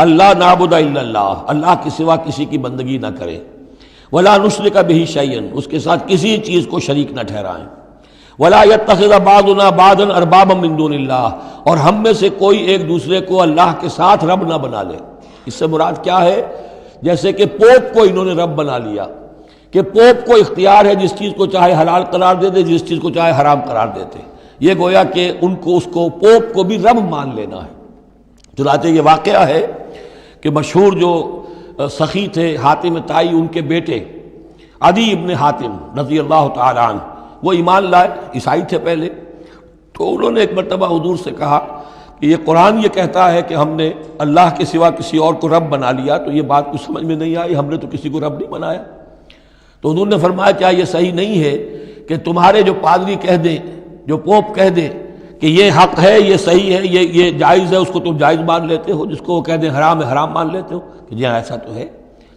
اللہ نعبد الا اللہ، اللہ کے سوا کسی کی بندگی نہ کرے، ولا نشرک بہ شیئا، اس کے ساتھ کسی چیز کو شریک نہ ٹھہرائیں، ولا یتخذ بعضنا بعضا اربابا من دون اللہ، اور ہم میں سے کوئی ایک دوسرے کو اللہ کے ساتھ رب نہ بنا لے. اس سے مراد کیا ہے؟ جیسے کہ پوپ کو انہوں نے رب بنا لیا کہ پوپ کو اختیار ہے جس چیز کو چاہے حلال قرار دے دے، جس چیز کو چاہے حرام قرار دیتے. یہ گویا کہ ان کو اس کو پوپ کو بھی رب مان لینا ہے. چنانچہ یہ واقعہ ہے کہ مشہور جو سخی تھے حاتم طائی، ان کے بیٹے عدی ابن حاتم رضی اللہ تعالی عنہ، وہ ایمان لائے، عیسائی تھے پہلے. تو انہوں نے ایک مرتبہ حضور سے کہا کہ یہ قرآن یہ کہتا ہے کہ ہم نے اللہ کے سوا کسی اور کو رب بنا لیا، تو یہ بات کچھ سمجھ میں نہیں آئی، ہم نے تو کسی کو رب نہیں بنایا. تو حضور نے فرمایا کیا یہ صحیح نہیں ہے کہ تمہارے جو پادری کہہ دیں، جو پوپ کہہ دیں کہ یہ حق ہے، یہ صحیح ہے، یہ جائز ہے، اس کو تم جائز مان لیتے ہو، جس کو وہ کہہ دیں حرام ہے حرام مان لیتے ہو کہ جی ہاں ایسا تو ہے.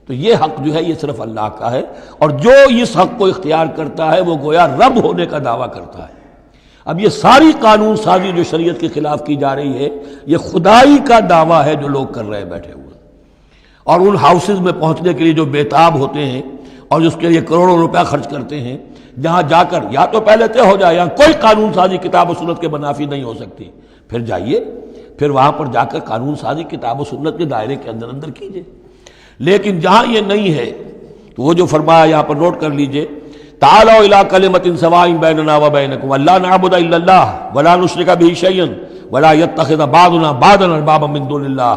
تو یہ حق جو ہے یہ صرف اللہ کا ہے، اور جو اس حق کو اختیار کرتا ہے وہ گویا رب ہونے کا دعویٰ کرتا ہے. اب یہ ساری قانون سازی جو شریعت کے خلاف کی جا رہی ہے، یہ خدائی کا دعویٰ ہے جو لوگ کر رہے ہیں بیٹھے ہوئے، اور ان ہاؤسز میں پہنچنے کے لیے جو بےتاب ہوتے ہیں اور جس کے لیے کروڑوں روپیہ خرچ کرتے ہیں، جہاں جا کر یا تو پہلے طے ہو جائے یہاں کوئی قانون سازی کتاب و سنت کے منافی نہیں ہو سکتی، پھر جائیے، پھر وہاں پر جا کر قانون سازی کتاب و سنت کے دائرے کے اندر کیجیے. لیکن جہاں یہ نہیں ہے تو وہ جو فرمایا یہاں پر نوٹ کر لیجئے، تعالوا الی کلمۃ سواء بیننا وبینکم اللہ نعبد الا اللہ ولا نشرک بہ شیئا ولا یتخذ بعضنا بعضا اربابا من دون اللہ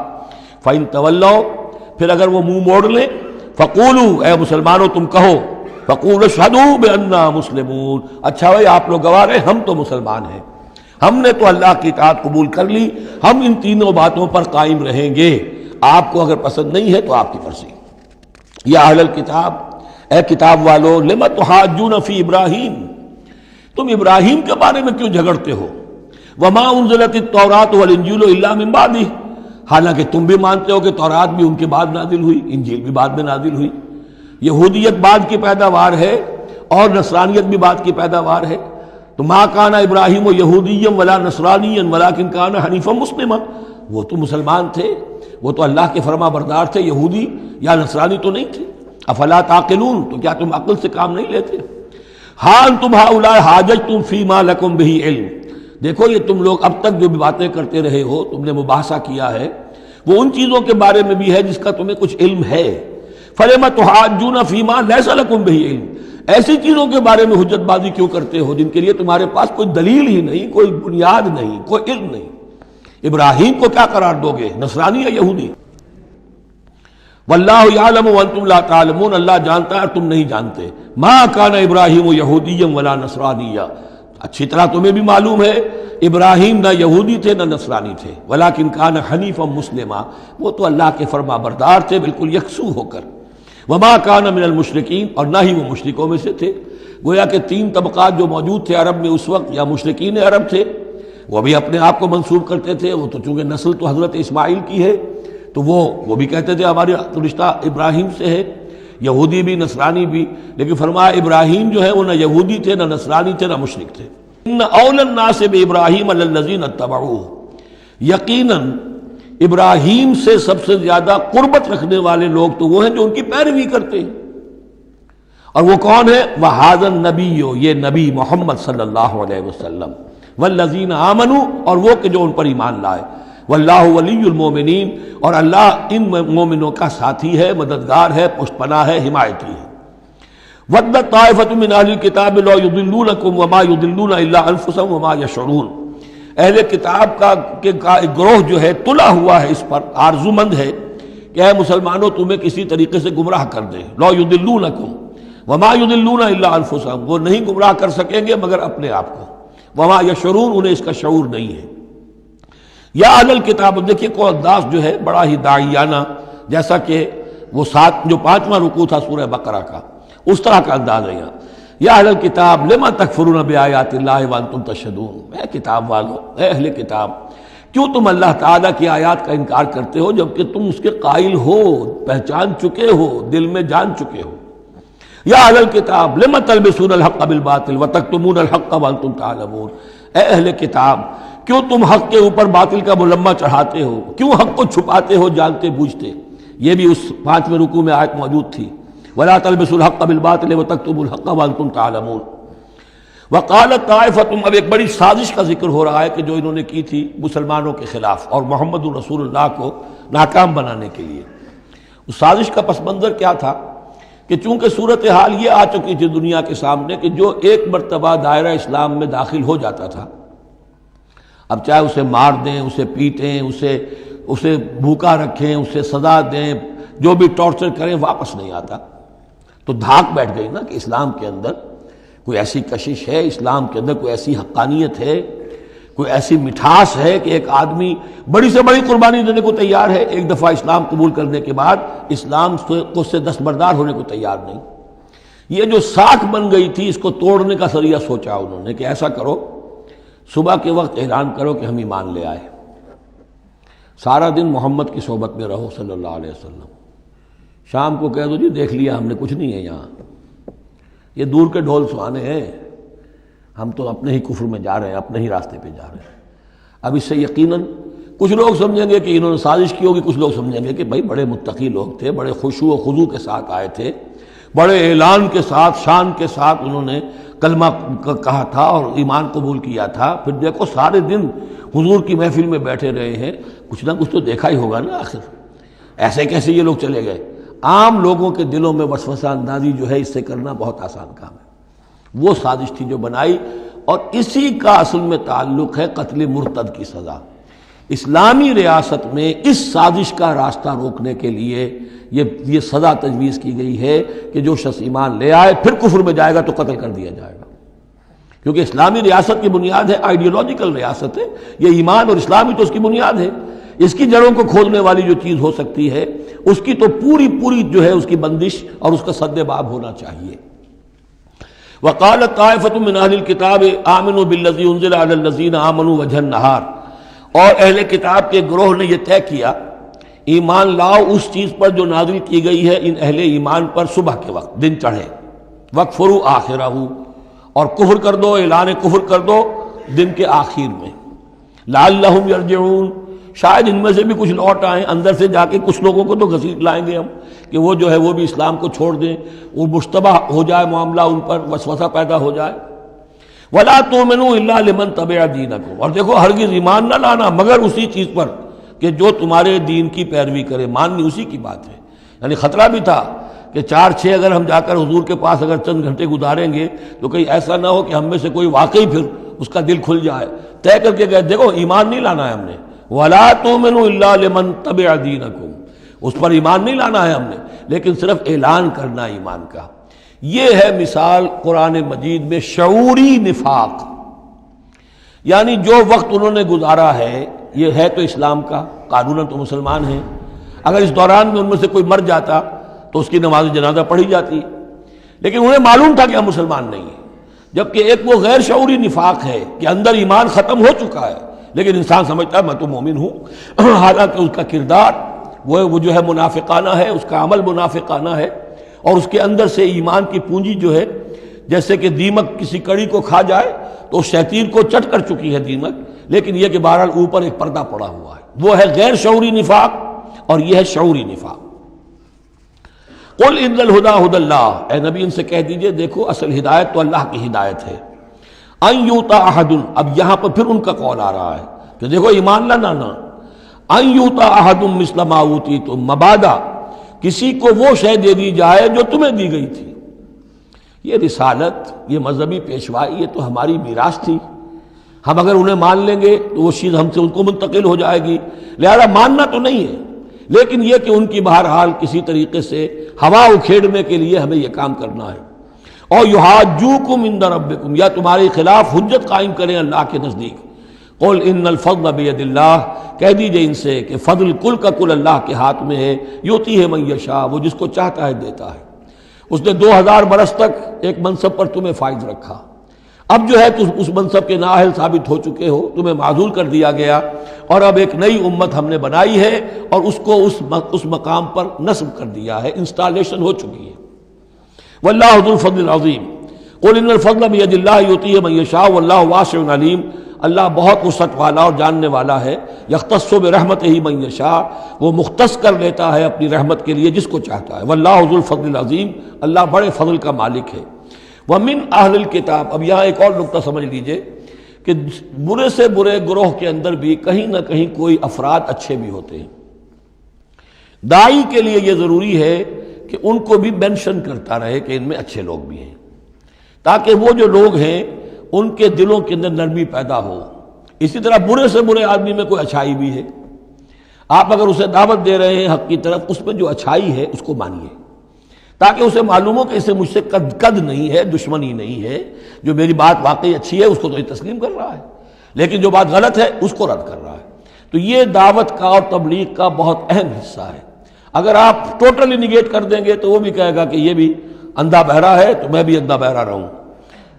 فإن تولوا، پھر اگر وہ منہ موڑ لیں، فقولوا، اے مسلمانوں تم کہو، فقولوا اشہدوا بأننا مسلمون، اچھا بھائی آپ لوگ گواہ رہے ہم تو مسلمان ہیں، ہم نے تو اللہ کی اطاعت قبول کر لی، ہم ان تینوں باتوں پر قائم رہیں گے، آپ کو اگر پسند نہیں ہے تو آپ کی مرضی. یا اہل الکتاب، اے کتاب والو، لم تحاجون فی ابراہیم، تم ابراہیم کے بارے میں کیوں جھگڑتے ہو؟ وما انزلت التوراۃ والانجیل الا من بعدہ، حالانکہ تم بھی مانتے ہو کہ تورات بھی ان کے بعد نازل ہوئی، انجیل بھی بعد میں نازل ہوئی. یہودیت بعد کی پیداوار ہے اور نصرانیت بھی بعد کی پیداوار ہے. تو ما کان ابراہیم یہودیا ولا نصرانیا ولکن کان حنیفا مسلما، وہ تو مسلمان تھے، وہ تو اللہ کے فرما بردار تھے، یہودی یا نصرانی تو نہیں تھے. افلا تعقلون، تو کیا تم عقل سے کام نہیں لیتے؟ ہاں انتم ہؤلاء حاججتم فیما لکم بہ علم، دیکھو یہ تم لوگ اب تک جو بھی باتیں کرتے رہے ہو، تم نے مباحثہ کیا ہے، وہ ان چیزوں کے بارے میں بھی ہے جس کا تمہیں کچھ علم ہے. فلم تحاجون فیما لیس لکم بہ علم، ایسی چیزوں کے بارے میں حجت بازی کیوں کرتے ہو جن کے لیے تمہارے پاس کوئی دلیل ہی نہیں، کوئی بنیاد نہیں، کوئی علم نہیں. ابراہیم کو کیا قرار دو گے، نصرانی یا یہودی؟ واللہ یعلم وانتم لا تعلمون، اللہ جانتا ہے تم نہیں جانتے. ما کان ابراہیم یہودیا ولا نصرانیا، اچھی طرح تمہیں بھی معلوم ہے ابراہیم نہ یہودی تھے نہ نصرانی تھے، ولکن کان حنیفا مسلما، وہ تو اللہ کے فرما بردار تھے بالکل یکسو ہو کر. وما کان من المشرکین، اور نہ ہی وہ مشرکوں میں سے تھے. گویا کہ 3 طبقات جو موجود تھے عرب میں اس وقت، یا مشرکین عرب تھے، وہ بھی اپنے آپ کو منسوب کرتے تھے، وہ تو چونکہ نسل تو حضرت اسماعیل کی ہے تو وہ بھی کہتے تھے ہمارے رشتہ ابراہیم سے ہے، یہودی بھی نصرانی بھی. لیکن فرمایا ابراہیم جو ہے وہ نہ یہودی تھے نہ نصرانی تھے نہ مشرک تھے. ان اول الناس بابراہیم الذین اتبعوہ، یقیناً ابراہیم سے سب سے زیادہ قربت رکھنے والے لوگ تو وہ ہیں جو ان کی پیروی کرتے ہیں. اور وہ کون ہے؟ وَهَذَا النَّبِيُّ، یہ نبی محمد صلی اللہ علیہ وسلم، وَالَّذِينَ آمَنُوا، اور وہ کہ جو ان پر ایمان لائے، وَاللَّهُ وَلِيُّ الْمُؤْمِنِينَ، اور اللہ ان مومنوں کا ساتھی ہے، مددگار ہے، پشت پناہ ہے، حمایتی ہے۔ وَدَّتْ طَائِفَةٌ مِّنْ أَهْلِ الْكِتَابِ لَوْ يُضِلُّونَكُمْ وَمَا يُضِلُّونَ إِلَّا أَنفُسَهُمْ وَمَا يَشْعُرُونَ، اہل کتاب کا ایک گروہ جو ہے تلا ہوا ہے، اس پر آرزومند ہے کہ اے مسلمانوں تمہیں کسی طریقے سے گمراہ کر دیں۔ لَوْ يُضِلُّونَكُمْ وَمَا يُضِلُّونَ إِلَّا أَنفُسَهُمْ، وہ نہیں گمراہ کر سکیں گے مگر اپنے آپ کو، وَمَا يَشْعُرُونَ، انہیں اس کا شعور نہیں ہے۔ یا اہل الکتاب، دیکھیے کو انداز جو ہے بڑا ہی داعیانہ، جیسا کہ وہ جو 5واں رکوع تھا سورہ بقرہ کا، اس طرح کا انداز ہے یہاں۔ یا اہل الکتاب لما تکفرون بآیات اللہ وانتم تشہدون، اے کتاب والو، اے اہل کتاب، کیوں تم اللہ تعالیٰ کی آیات کا انکار کرتے ہو جبکہ تم اس کے قائل ہو، پہچان چکے ہو، دل میں جان چکے ہو۔ یا اہل الکتاب لما تلبسون الحق بالباطل وتکتمون الحق وانتم تعلمون، اے اہل کتاب کیوں تم حق کے اوپر باطل کا ملمہ چڑھاتے ہو، کیوں حق کو چھپاتے ہو جانتے بوجھتے۔ یہ بھی اس 5ویں رکوع میں آیت موجود تھی، ولا تلبسوا الحق بالباطل وتکتموا الحق وانتم تعلمون۔ وقالت طائفۃ، اب ایک بڑی سازش کا ذکر ہو رہا ہے کہ جو انہوں نے کی تھی مسلمانوں کے خلاف اور محمد رسول اللہ کو ناکام بنانے کے لیے۔ اس سازش کا پس منظر کیا تھا کہ چونکہ صورتحال یہ آ چکی تھی دنیا کے سامنے کہ جو ایک مرتبہ دائرہ اسلام میں داخل ہو جاتا تھا، اب چاہے اسے مار دیں، اسے پیٹیں، اسے بھوکا رکھیں، اسے سزا دیں، جو بھی ٹارچر کریں، واپس نہیں آتا۔ تو دھاک بیٹھ گئی نا کہ اسلام کے اندر کوئی ایسی کشش ہے، اسلام کے اندر کوئی ایسی حقانیت ہے، کوئی ایسی مٹھاس ہے کہ ایک آدمی بڑی سے بڑی قربانی دینے کو تیار ہے، ایک دفعہ اسلام قبول کرنے کے بعد اسلام کو سے دستبردار ہونے کو تیار نہیں۔ یہ جو ساکھ بن گئی تھی، اس کو توڑنے کا ذریعہ سوچا انہوں نے کہ ایسا کرو، صبح کے وقت اعلان کرو کہ ہم ایمان لے آئے، سارا دن محمد کی صحبت میں رہو صلی اللہ علیہ وسلم، شام کو کہہ دو جی دیکھ لیا ہم نے، کچھ نہیں ہے یہاں، یہ دور کے ڈھول سہانے ہیں، ہم تو اپنے ہی کفر میں جا رہے ہیں، اپنے ہی راستے پہ جا رہے ہیں۔ اب اس سے یقیناً کچھ لوگ سمجھیں گے کہ انہوں نے سازش کی ہوگی، کچھ لوگ سمجھیں گے کہ بھائی بڑے متقی لوگ تھے، بڑے خشوع و خضوع کے ساتھ آئے تھے، بڑے اعلان کے ساتھ، شان کے ساتھ انہوں نے کلمہ کہا تھا اور ایمان قبول کیا تھا، پھر دیکھو سارے دن حضور کی محفل میں بیٹھے رہے ہیں، کچھ نہ کچھ تو دیکھا ہی ہوگا نا آخر، ایسے کیسے یہ لوگ چلے گئے؟ عام لوگوں کے دلوں میں وسوسہ اندازی جو ہے اس سے کرنا بہت آسان کام ہے۔ وہ سازش تھی جو بنائی، اور اسی کا اصل میں تعلق ہے قتل مرتد کی سزا۔ اسلامی ریاست میں اس سازش کا راستہ روکنے کے لیے یہ سزا تجویز کی گئی ہے کہ جو شخص ایمان لے آئے پھر کفر میں جائے گا تو قتل کر دیا جائے گا، کیونکہ اسلامی ریاست کی بنیاد ہے، آئیڈیولوجیکل ریاست ہے یہ، ایمان اور اسلامی تو اس کی بنیاد ہے، اس کی جڑوں کو کھودنے والی جو چیز ہو سکتی ہے اس کی تو پوری جو ہے اس کی بندش اور اس کا سد باب ہونا چاہیے۔ وقالت طائفۃ من اہل الکتاب آمنوا بالذی انزل علی الذین آمنوا وجہ النہار، اور اہل کتاب کے گروہ نے یہ طے کیا ایمان لاؤ اس چیز پر جو نازل کی گئی ہے ان اہل ایمان پر صبح کے وقت، دن چڑھے، وَاکْفُرُوا آخِرَہُ، اور کفر کر دو، اعلان کفر کر دو دن کے آخر میں، لعلہم یرجعون، شاید ان میں سے بھی کچھ لوٹ آئیں، اندر سے جا کے کچھ لوگوں کو تو گھسیٹ لائیں گے ہم کہ وہ جو ہے وہ بھی اسلام کو چھوڑ دیں، وہ مشتبہ ہو جائے معاملہ، ان پر وسوسہ پیدا ہو جائے۔ وَلَا تُؤْمِنُوا إِلَّا لِمَنْ تَبِعَ دِينَكُمْ، اور دیکھو ہرگز ایمان نہ لانا مگر اسی چیز پر کہ جو تمہارے دین کی پیروی کرے، ماننی اسی کی بات ہے۔ یعنی خطرہ بھی تھا کہ 4-6 اگر ہم جا کر حضور کے پاس اگر چند گھنٹے گزاریں گے تو کہیں ایسا نہ ہو کہ ہم میں سے کوئی واقعی پھر اس کا دل کھل جائے، طے کر کے گئے دیکھو ایمان نہیں لانا ہے ہم نے، وَلَا تُؤْمِنُوا إِلَّا لِمَنْ تَبِعَ دِينَكُمْ، اس پر ایمان نہیں لانا ہے ہم نے، لیکن صرف اعلان کرنا ایمان کا۔ یہ ہے مثال قرآن مجید میں شعوری نفاق، یعنی جو وقت انہوں نے گزارا ہے یہ ہے تو اسلام کا، قانوناً تو مسلمان ہیں، اگر اس دوران میں ان میں سے کوئی مر جاتا تو اس کی نماز جنازہ پڑھی جاتی، لیکن انہیں معلوم تھا کہ ہم مسلمان نہیں ہیں، جبکہ ایک وہ غیر شعوری نفاق ہے کہ اندر ایمان ختم ہو چکا ہے لیکن انسان سمجھتا ہے میں تو مومن ہوں، حالانکہ اس کا کردار وہ جو ہے منافقانہ ہے، اس کا عمل منافقانہ ہے، اور اس کے اندر سے ایمان کی پونجی جو ہے جیسے کہ دیمک کسی کڑی کو کھا جائے تو شیطین کو چٹ کر چکی ہے دیمک، لیکن یہ کہ بہرحال اوپر ایک پردہ پڑا ہوا ہے، وہ ہے غیر شعوری نفاق اور یہ ہے شعوری نفاق۔ قل ان الہدی ھدی اللہ، اے نبی ان سے کہہ دیجئے دیکھو اصل ہدایت تو اللہ کی ہدایت ہے۔ ان یؤتی احد، اب یہاں پر پھر ان کا قول آ رہا ہے کہ دیکھو ایمان لانا، ان یؤتی احد مثل ما اوتیتم، مبادا کسی کو وہ شے دے دی جائے جو تمہیں دی گئی تھی۔ یہ رسالت، یہ مذہبی پیشوائی، یہ تو ہماری میراث تھی، ہم اگر انہیں مان لیں گے تو وہ چیز ہم سے ان کو منتقل ہو جائے گی، لہذا ماننا تو نہیں ہے، لیکن یہ کہ ان کی بہرحال کسی طریقے سے ہوا اکھیڑنے کے لیے ہمیں یہ کام کرنا ہے۔ اور یحاجوکم عند ربکم، یا تمہارے خلاف حجت قائم کریں اللہ کے نزدیک۔ قل ان الفضل بید اللہ، کہہ دیجئے ان سے کہ فضل کل کا کل اللہ کے ہاتھ میں ہے، یؤتی ہے من یشاء، وہ جس کو چاہتا ہے دیتا ہے۔ اس نے 2000 برس تک ایک منصب پر تمہیں فائز رکھا، اب جو ہے تم اس منصب کے نااہل ثابت ہو چکے ہو، تمہیں معزول کر دیا گیا، اور اب ایک نئی امت ہم نے بنائی ہے اور اس کو اس مقام پر نصب کر دیا ہے، انسٹالیشن ہو چکی ہے۔ واللہ ذو الفضل العظیم، قل ان الفضل بید اللہ یؤتیہ من یشاء واللہ واسع علیم، اللہ بہت وسعت والا اور جاننے والا ہے۔ یختص برحمتہ من یشاء، وہ مختص کر لیتا ہے اپنی رحمت کے لیے جس کو چاہتا ہے۔ واللہ ذو الفضل العظیم، اللہ بڑے فضل کا مالک ہے۔ ومن اہل الکتاب، اب یہاں ایک اور نقطہ سمجھ لیجئے کہ برے سے برے گروہ کے اندر بھی کہیں نہ کہیں کوئی افراد اچھے بھی ہوتے ہیں۔ داعی کے لیے یہ ضروری ہے کہ ان کو بھی مینشن کرتا رہے کہ ان میں اچھے لوگ بھی ہیں، تاکہ وہ جو لوگ ہیں ان کے دلوں کے اندر نرمی پیدا ہو۔ اسی طرح برے سے برے آدمی میں کوئی اچھائی بھی ہے، آپ اگر اسے دعوت دے رہے ہیں حق کی طرف، اس میں جو اچھائی ہے اس کو مانیے، تاکہ اسے معلوم ہو کہ اسے مجھ سے قد نہیں ہے، دشمنی نہیں ہے، جو میری بات واقعی اچھی ہے اس کو تو یہ تسلیم کر رہا ہے، لیکن جو بات غلط ہے اس کو رد کر رہا ہے۔ تو یہ دعوت کا اور تبلیغ کا بہت اہم حصہ ہے۔ اگر آپ ٹوٹلی نگیٹ کر دیں گے تو وہ بھی کہے گا کہ یہ بھی اندھا بہرا ہے تو میں بھی اندھا بہرا رہوں،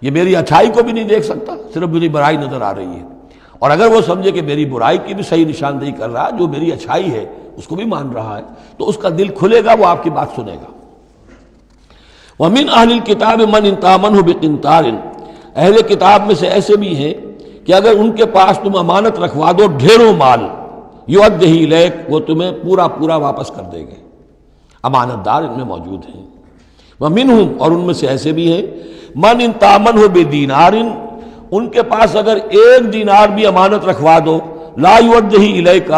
یہ میری اچھائی کو بھی نہیں دیکھ سکتا، صرف میری برائی نظر آ رہی ہے۔ اور اگر وہ سمجھے کہ میری برائی کی بھی صحیح نشاندہی کر رہا ہے، جو میری اچھائی ہے اس کو بھی مان رہا ہے، تو اس کا دل کھلے گا، وہ آپ کی بات سنے گا۔ وَمِنْ أَهْلِ الْكِتَابِ مَنْ إِنْ تَأْمَنْهُ بِقِنْطَارٍ، اہل کتاب میں سے ایسے بھی ہیں کہ اگر ان کے پاس تم امانت رکھوا دو ڈھیروں مال، یؤدہ الیک، وہ تمہیں پورا پورا واپس کر دے گے۔ امانت دار ان میں موجود ہیں۔ وَمِنْهُمْ، اور ان میں سے ایسے بھی ہیں، مَنْ إِنْ تَأْمَنْهُ بِدِینَارٍ، ان کے پاس اگر 1 دینار بھی امانت رکھوا دو، لا یؤدہ الیک،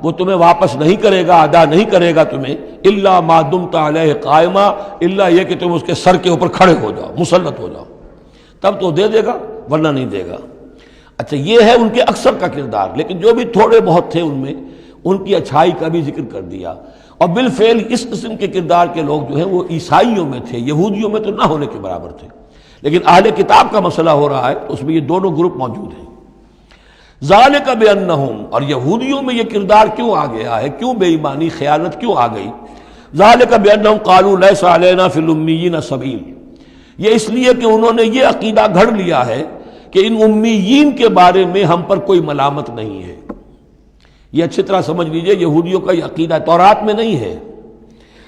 وہ تمہیں واپس نہیں کرے گا، ادا نہیں کرے گا تمہیں، الا ما دمت علیہ قائما، الا یہ کہ تم اس کے سر کے اوپر کھڑے ہو جاؤ، مسلط ہو جاؤ، تب تو دے دے گا ورنہ نہیں دے گا۔ اچھا، یہ ہے ان کے اکثر کا کردار، لیکن جو بھی تھوڑے بہت تھے ان میں ان کی اچھائی کا بھی ذکر کر دیا۔ اور بالفعل اس قسم کے کردار کے لوگ جو ہیں وہ عیسائیوں میں تھے، یہودیوں میں تو نہ ہونے کے برابر تھے، لیکن اہل کتاب کا مسئلہ ہو رہا ہے تو اس میں یہ دونوں گروپ موجود ہیں۔ ذالک بانہم، اور یہودیوں میں یہ کردار کیوں آ گیا ہے، کیوں بے ایمانی خیانت کیوں آ گئی؟ ذالک بانہم قالوا لیس علینا فی الامیین سبیل، یہ اس لیے کہ انہوں نے یہ عقیدہ گھڑ لیا ہے کہ ان امیین کے بارے میں ہم پر کوئی ملامت نہیں ہے۔ یہ اچھی طرح سمجھ لیجئے، یہودیوں کا یہ عقیدہ تورات میں نہیں ہے،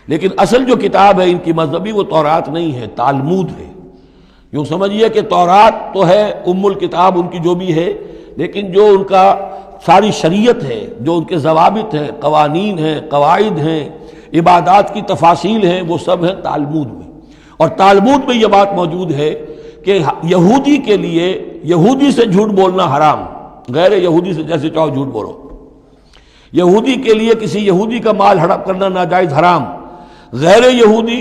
لیکن اصل جو کتاب ہے ان کی مذہبی وہ تورات نہیں ہے، تالمود ہے۔ یوں سمجھیے کہ تورات تو ہے ام الکتاب ان کی جو بھی ہے، لیکن جو ان کا ساری شریعت ہے، جو ان کے ضوابط ہیں، قوانین ہیں، قواعد ہیں، عبادات کی تفاصیل ہیں، وہ سب ہیں تالمود میں۔ اور تالمود میں یہ بات موجود ہے کہ یہودی کے لیے یہودی سے جھوٹ بولنا حرام، غیر یہودی سے جیسے چاہو جھوٹ بولو۔ یہودی کے لیے کسی یہودی کا مال ہڑپ کرنا ناجائز حرام، غیر یہودی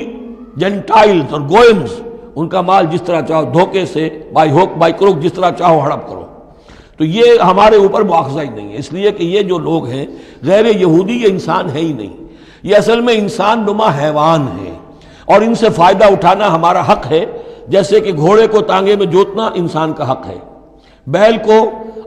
جنٹائلز اور گوئمز ان کا مال جس طرح چاہو دھوکے سے بائی ہوک بائی کروک جس طرح چاہو ہڑپ کرو۔ تو یہ ہمارے اوپر مواخذہ ہی نہیں ہے، اس لیے کہ یہ جو لوگ ہیں غیر یہودی یہ انسان ہے ہی نہیں، یہ اصل میں انسان نما حیوان ہے، اور ان سے فائدہ اٹھانا ہمارا حق ہے، جیسے کہ گھوڑے کو تانگے میں جوتنا انسان کا حق ہے، بیل کو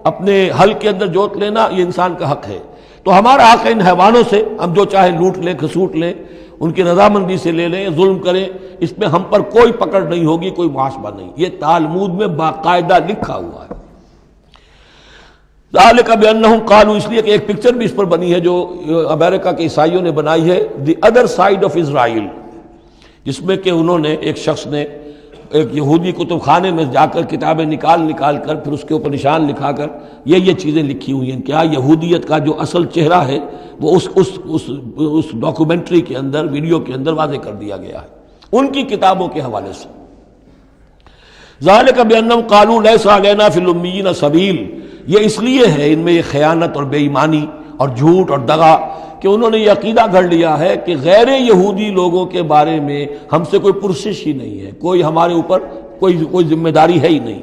اپنے ہل کے اندر جوت لینا یہ انسان کا حق ہے۔ تو ہمارا حق ہے ان حیوانوں سے ہم جو چاہے لوٹ لیں، کھسوٹ لیں، ان کی رضامندی سے لے لیں، ظلم کریں، اس میں ہم پر کوئی پکڑ نہیں ہوگی، کوئی محاسبہ نہیں۔ یہ تالمود میں باقاعدہ لکھا ہوا ہے۔ ذالک بانہم قالوا، اس لیے کہ ایک پکچر بھی اس پر بنی ہے جو امریکہ کے عیسائیوں نے بنائی ہے، the other side of Israel, جس میں کہ انہوں نے ایک شخص نے ایک یہودی کتب خانے میں جا کر کتابیں نکال کر پھر اس کے اوپر نشان لکھا کر یہ چیزیں لکھی ہوئی ہیں. کیا یہودیت کا جو اصل چہرہ ہے وہ اس ڈاکومنٹری کے اندر، ویڈیو کے اندر واضح کر دیا گیا ہے ان کی کتابوں کے حوالے سے. ذالک بانہم قالوا لیس علینا فی الامیین سبیل، یہ اس لیے ہے ان میں یہ خیانت اور بے ایمانی اور جھوٹ اور دغا کہ انہوں نے یہ عقیدہ گھڑ لیا ہے کہ غیر یہودی لوگوں کے بارے میں ہم سے کوئی پرسش ہی نہیں ہے، کوئی ہمارے اوپر کوئی ذمہ داری ہے ہی نہیں.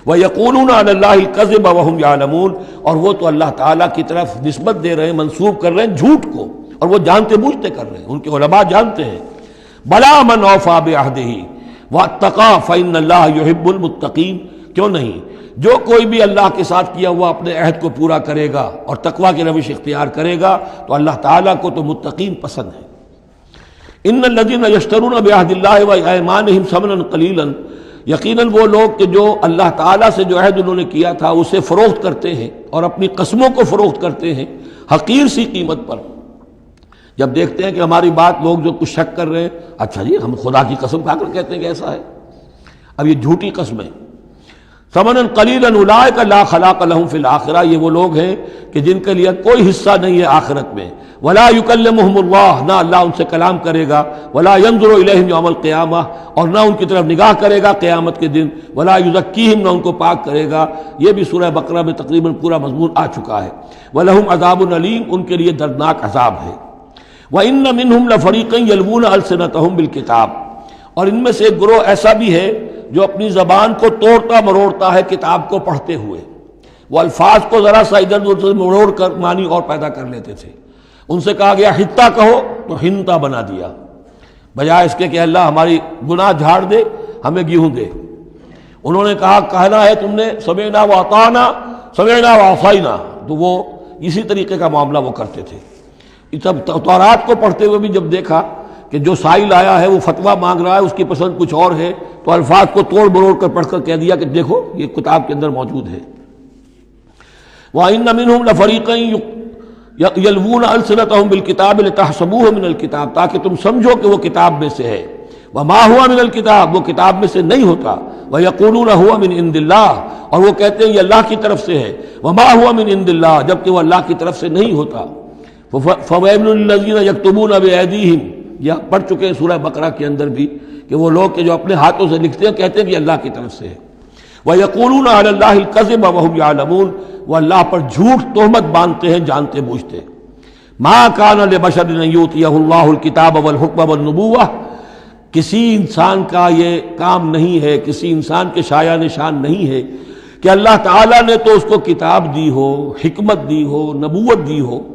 وَيَقُولُونَ عَلَى اللَّهِ الْكَذِبَ وَهُمْ يَعْلَمُونَ، اور وہ تو اللہ تعالیٰ کی طرف نسبت دے رہے ہیں، منسوب کر رہے ہیں جھوٹ کو، اور وہ جانتے بوجھتے کر رہے ہیں. ان کے علماء جانتے ہیں. بَلَا مَنْ أَوْفَىٰ بِعَهْدِهِ وَاتَّقَىٰ فَإِنَّ اللَّهَ يُحِبُّ الْمُتَّقِينَ، کیوں نہیں، جو کوئی بھی اللہ کے ساتھ کیا ہوا اپنے عہد کو پورا کرے گا اور تقویٰ کی روش اختیار کرے گا تو اللہ تعالیٰ کو تو متقین پسند ہے. ان الذین یشترون بعہد اللہ وایمانہم ثمنا قلیلا، یقیناً وہ لوگ کہ جو اللہ تعالیٰ سے جو عہد انہوں نے کیا تھا اسے فروخت کرتے ہیں اور اپنی قسموں کو فروخت کرتے ہیں حقیر سی قیمت پر. جب دیکھتے ہیں کہ ہماری بات لوگ جو کچھ شک کر رہے ہیں، اچھا جی ہم خدا کی قسم کھا کر کہتے ہیں کہ ایسا ہے، اب یہ جھوٹی قسمیں. ثمنا قلیلا اولئک لا خلاق لهم فی الآخرہ، یہ وہ لوگ ہیں کہ جن کے لیے کوئی حصہ نہیں ہے آخرت میں. ولا یکلمہم اللہ، نہ اللہ ان سے کلام کرے گا. ولا ینظر الیہم یوم القیامہ، اور نہ ان کی طرف نگاہ کرے گا قیامت کے دن. ولا یزکیہم، نہ ان کو پاک کرے گا. یہ بھی سورہ بقرہ میں تقریباً پورا مضمون آ چکا ہے. ولہم عذاب علیم، ان کے لیے دردناک عذاب ہے. وان منہم لفریقا یلوون السنتہم بالکتاب، اور ان میں سے ایک گروہ ایسا بھی ہے جو اپنی زبان کو توڑتا مروڑتا ہے کتاب کو پڑھتے ہوئے. وہ الفاظ کو ذرا سا ادھر ادھر سے مروڑ کر معنی اور پیدا کر لیتے تھے. ان سے کہا گیا حتہ کہو تو ہنتا بنا دیا، بجائے اس کے کہ اللہ ہماری گناہ جھاڑ دے، ہمیں گیہوں دے. انہوں نے کہا کہنا ہے تم نے سمعنا واطعنا، سمعنا وعصینا، تو وہ اسی طریقے کا معاملہ وہ کرتے تھے. جب تورات کو پڑھتے ہوئے بھی جب دیکھا کہ جو سائل آیا ہے وہ فتویٰ مانگ رہا ہے، اس کی پسند کچھ اور ہے، تو الفاظ کو توڑ مروڑ کر پڑھ کر کہہ دیا کہ دیکھو یہ کتاب کے اندر موجود ہے. وَإِنَّ مِنْهُمْ لَفَرِيقًا يَلْوُونَ أَلْسِنَتَهُمْ بِالْكِتَابِ لِتَحْسَبُوهُ مِنَ الْكِتَابِ، تاکہ تم سمجھو کہ وہ کتاب میں سے ہے. وَمَا هُوَ مِنَ الْكِتَابِ، وہ کتاب میں سے نہیں ہوتا. وَيَقُولُونَ هُوَ مِنْ عِنْدِ اللَّهِ، اور وہ کہتے ہیں یہ اللہ کی طرف سے ہے. وَمَا هُوَ مِنْ عِنْدِ اللَّهِ، جبکہ وہ اللہ کی طرف سے نہیں ہوتا. فَوَيْلٌ لِّلَّذِينَ يَكْتُبُونَ بِأَيْدِيهِمْ، یہ پڑھ چکے ہیں سورہ بقرہ کے اندر بھی کہ وہ لوگ کہ جو اپنے ہاتھوں سے لکھتے ہیں کہتے ہیں کہ اللہ کی طرف سے ہے. وَيَقُولُونَ عَلَى اللَّهِ الْكَذِبَ وَهُمْ يَعْلَمُونَ، وہ اللہ پر جھوٹ تہمت باندھتے ہیں جانتے بوجھتے. مَا كَانَ لِبَشَرٍ أَن يُؤْتِيَهُ اللَّهُ الْكِتَابَ وَالْحُكْمَ وَالنُّبُوَّةَ، کسی انسان کا یہ کام نہیں ہے، کسی انسان کے شایہ نشان نہیں ہے کہ اللہ تعالیٰ نے تو اس کو کتاب دی ہو، حکمت دی ہو، نبوت دی ہو.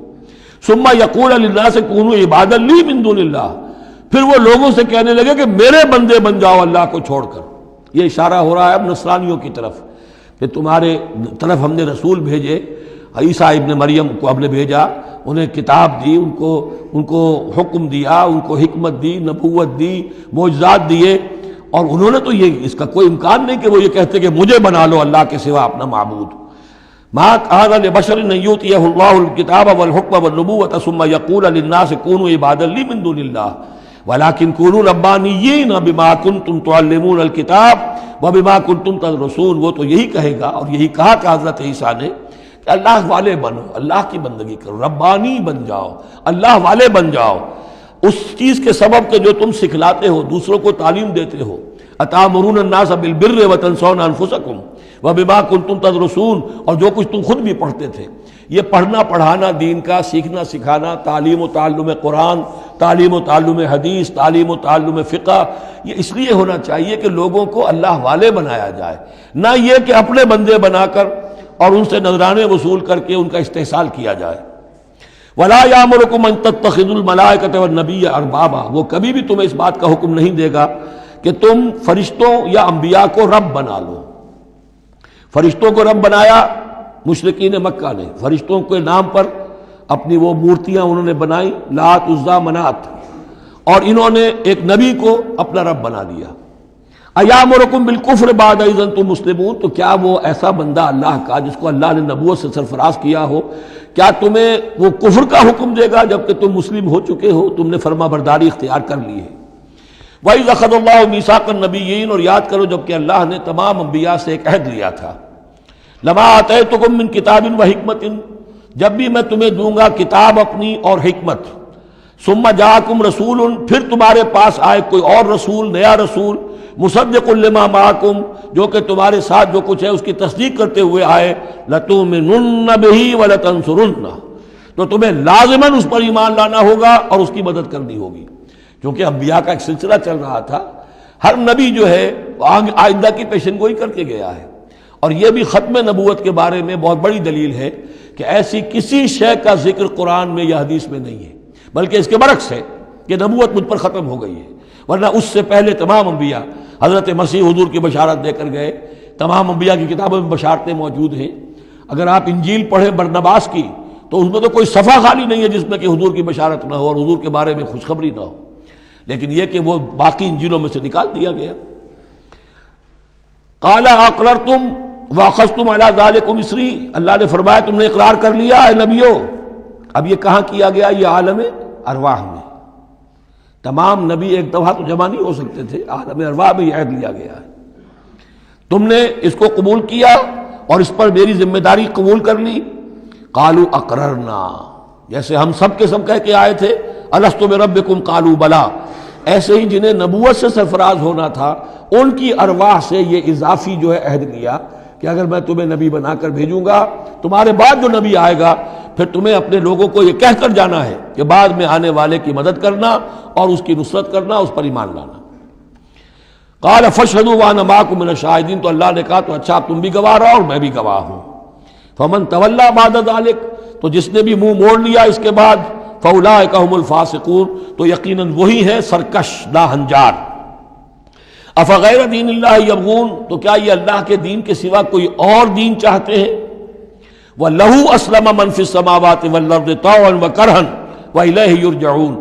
ثم یقول للناس کونوا عبادا لی من دون اللہ، پھر وہ لوگوں سے کہنے لگے کہ میرے بندے بن جاؤ اللہ کو چھوڑ کر. یہ اشارہ ہو رہا ہے اب نصرانیوں کی طرف کہ تمہارے طرف ہم نے رسول بھیجے، عیسیٰ ابن مریم کو ہم نے بھیجا، انہیں کتاب دی، ان کو حکم دیا، ان کو حکمت دی، نبوت دی، معجزات دیے، اور انہوں نے تو یہ اس کا کوئی امکان نہیں کہ وہ یہ کہتے کہ مجھے بنا لو اللہ کے سوا اپنا معبود. ما كان لبشر ان يؤتيه الله الكتاب والحكم والنبوة ثم يقول للناس كونوا عبادا لي من دون الله ولكن كونوا ربانيين بما كنتم تعلمون الكتاب وبما كنتم تدرسون. وہ تو یہی کہے گا، اور یہی کہا کہ حضرت عیسیٰ نے کہ اللہ والے بنو، اللہ کی بندگی کرو، ربانی بن جاؤ، اللہ والے بن جاؤ، اس چیز کے سبب کہ جو تم سکھلاتے ہو، دوسروں کو تعلیم دیتے ہو. اتامرون الناس بالبر وتنسون انفسکم وبما کنتم تدرسون، اور جو کچھ تم خود بھی پڑھتے تھے. یہ پڑھنا پڑھانا دین کا، سیکھنا سکھانا، تعلیم و تعلم قرآن، تعلیم و تعلم حدیث، تعلیم و تعلم فقہ، یہ اس لیے ہونا چاہیے کہ لوگوں کو اللہ والے بنایا جائے، نہ یہ کہ اپنے بندے بنا کر اور ان سے نذرانے وصول کر کے ان کا استحصال کیا جائے. ولا یامرکم ان تتخذوا الملائکۃ والنبی اربابا، وہ کبھی بھی تمہیں اس بات کا حکم نہیں دے گا کہ تم فرشتوں یا انبیاء کو رب بنا لو. فرشتوں کو رب بنایا مشرکین مکہ نے، فرشتوں کے نام پر اپنی وہ مورتیاں انہوں نے بنائی، لات، عزا، منات، اور انہوں نے ایک نبی کو اپنا رب بنا دیا. ایامرکم بالکفر بعد اذ انتم مسلمون، تو کیا وہ ایسا بندہ اللہ کا جس کو اللہ نے نبوت سے سرفراز کیا ہو، کیا تمہیں وہ کفر کا حکم دے گا جبکہ تم مسلم ہو چکے ہو، تم نے فرما برداری اختیار کر لی ہے. وَإِذْ أَخَذَ اللَّهُ مِيثَاقَ النَّبِيِّينَ، اور یاد کرو جب کہ اللہ نے تمام انبیاء سے ایک عہد لیا تھا، لَمَا آتَيْتُكُم مِّن كِتَابٍ وَحِكْمَةٍ، جب بھی میں تمہیں دوں گا کتاب اپنی اور حکمت، ثُمَّ جَاءَكُمْ رَسُولٌ، پھر تمہارے پاس آئے کوئی اور رسول، نیا رسول، مُصَدِّقٌ لِّمَا مَعَكُمْ، جو کہ تمہارے ساتھ جو کچھ ہے اس کی تصدیق کرتے ہوئے آئے، لَتُؤْمِنُنَّ بِهِ وَلَتَنصُرُنَّهُ، تو تمہیں لازماً اس پر ایمان لانا ہوگا اور اس کی مدد کرنی ہوگی، کیونکہ انبیاء کا ایک سلسلہ چل رہا تھا، ہر نبی جو ہے آئندہ کی پیشن گوئی کر کے گیا ہے، اور یہ بھی ختم نبوت کے بارے میں بہت بڑی دلیل ہے کہ ایسی کسی شے کا ذکر قرآن میں یا حدیث میں نہیں ہے، بلکہ اس کے برعکس ہے کہ نبوت مجھ پر ختم ہو گئی ہے، ورنہ اس سے پہلے تمام انبیاء حضرت مسیح حضور کی بشارت دے کر گئے، تمام انبیاء کی کتابوں میں بشارتیں موجود ہیں۔ اگر آپ انجیل پڑھیں برنباس کی تو اس میں تو کوئی صفحہ خالی نہیں ہے جس میں کہ حضور کی بشارت نہ ہو اور حضور کے بارے میں خوشخبری نہ ہو، لیکن یہ کہ وہ باقی انجیلوں میں سے نکال دیا گیا۔ قال اقررتم واخذتم علی ذلکم اسری، اللہ نے فرمایا تم نے اقرار کر لیا اے نبیو۔ اب یہ کہاں کیا گیا؟ یہ عالم ارواح میں، تمام نبی ایک دفعہ تو جمع نہیں ہو سکتے تھے، عالم ارواح میں یہ عہد لیا گیا ہے، تم نے اس کو قبول کیا اور اس پر میری ذمہ داری قبول کر لی۔ قالوا اقررنا، جیسے ہم سب کے سب کہہ کے آئے تھے الست بربکم قالوا بلا، ایسے ہی جنہیں نبوت سے سرفراز ہونا تھا ان کی ارواح سے یہ اضافی جو ہے عہد لیا کہ اگر میں تمہیں نبی بنا کر بھیجوں گا، تمہارے بعد جو نبی آئے گا پھر تمہیں اپنے لوگوں کو یہ کہہ کر جانا ہے کہ بعد میں آنے والے کی مدد کرنا اور اس کی نصرت کرنا، اس پر ایمان لانا۔ قال فاشهدوا وانا معكم من الشاهدين، تو اللہ نے کہا تو اچھا تم بھی گواہ رہو اور میں بھی گواہ ہوں۔ فمن تولى بعد ذلك، تو جس نے بھی منہ موڑ لیا اس کے بعد، فاولئک هم الفاسقون، تو یقیناً وہی ہے سرکش ناہنجار۔ افغیر دین اللہ یبغون، تو کیا یہ اللہ کے دین کے سوا کوئی اور دین چاہتے ہیں؟ وَلَهُ أَسْلَمَ مَنْ فِي السَّمَاوَاتِ وَالْأَرْضِ طَوْعًا وَكَرْهًا وَإِلَيْهِ يُرْجَعُونَ،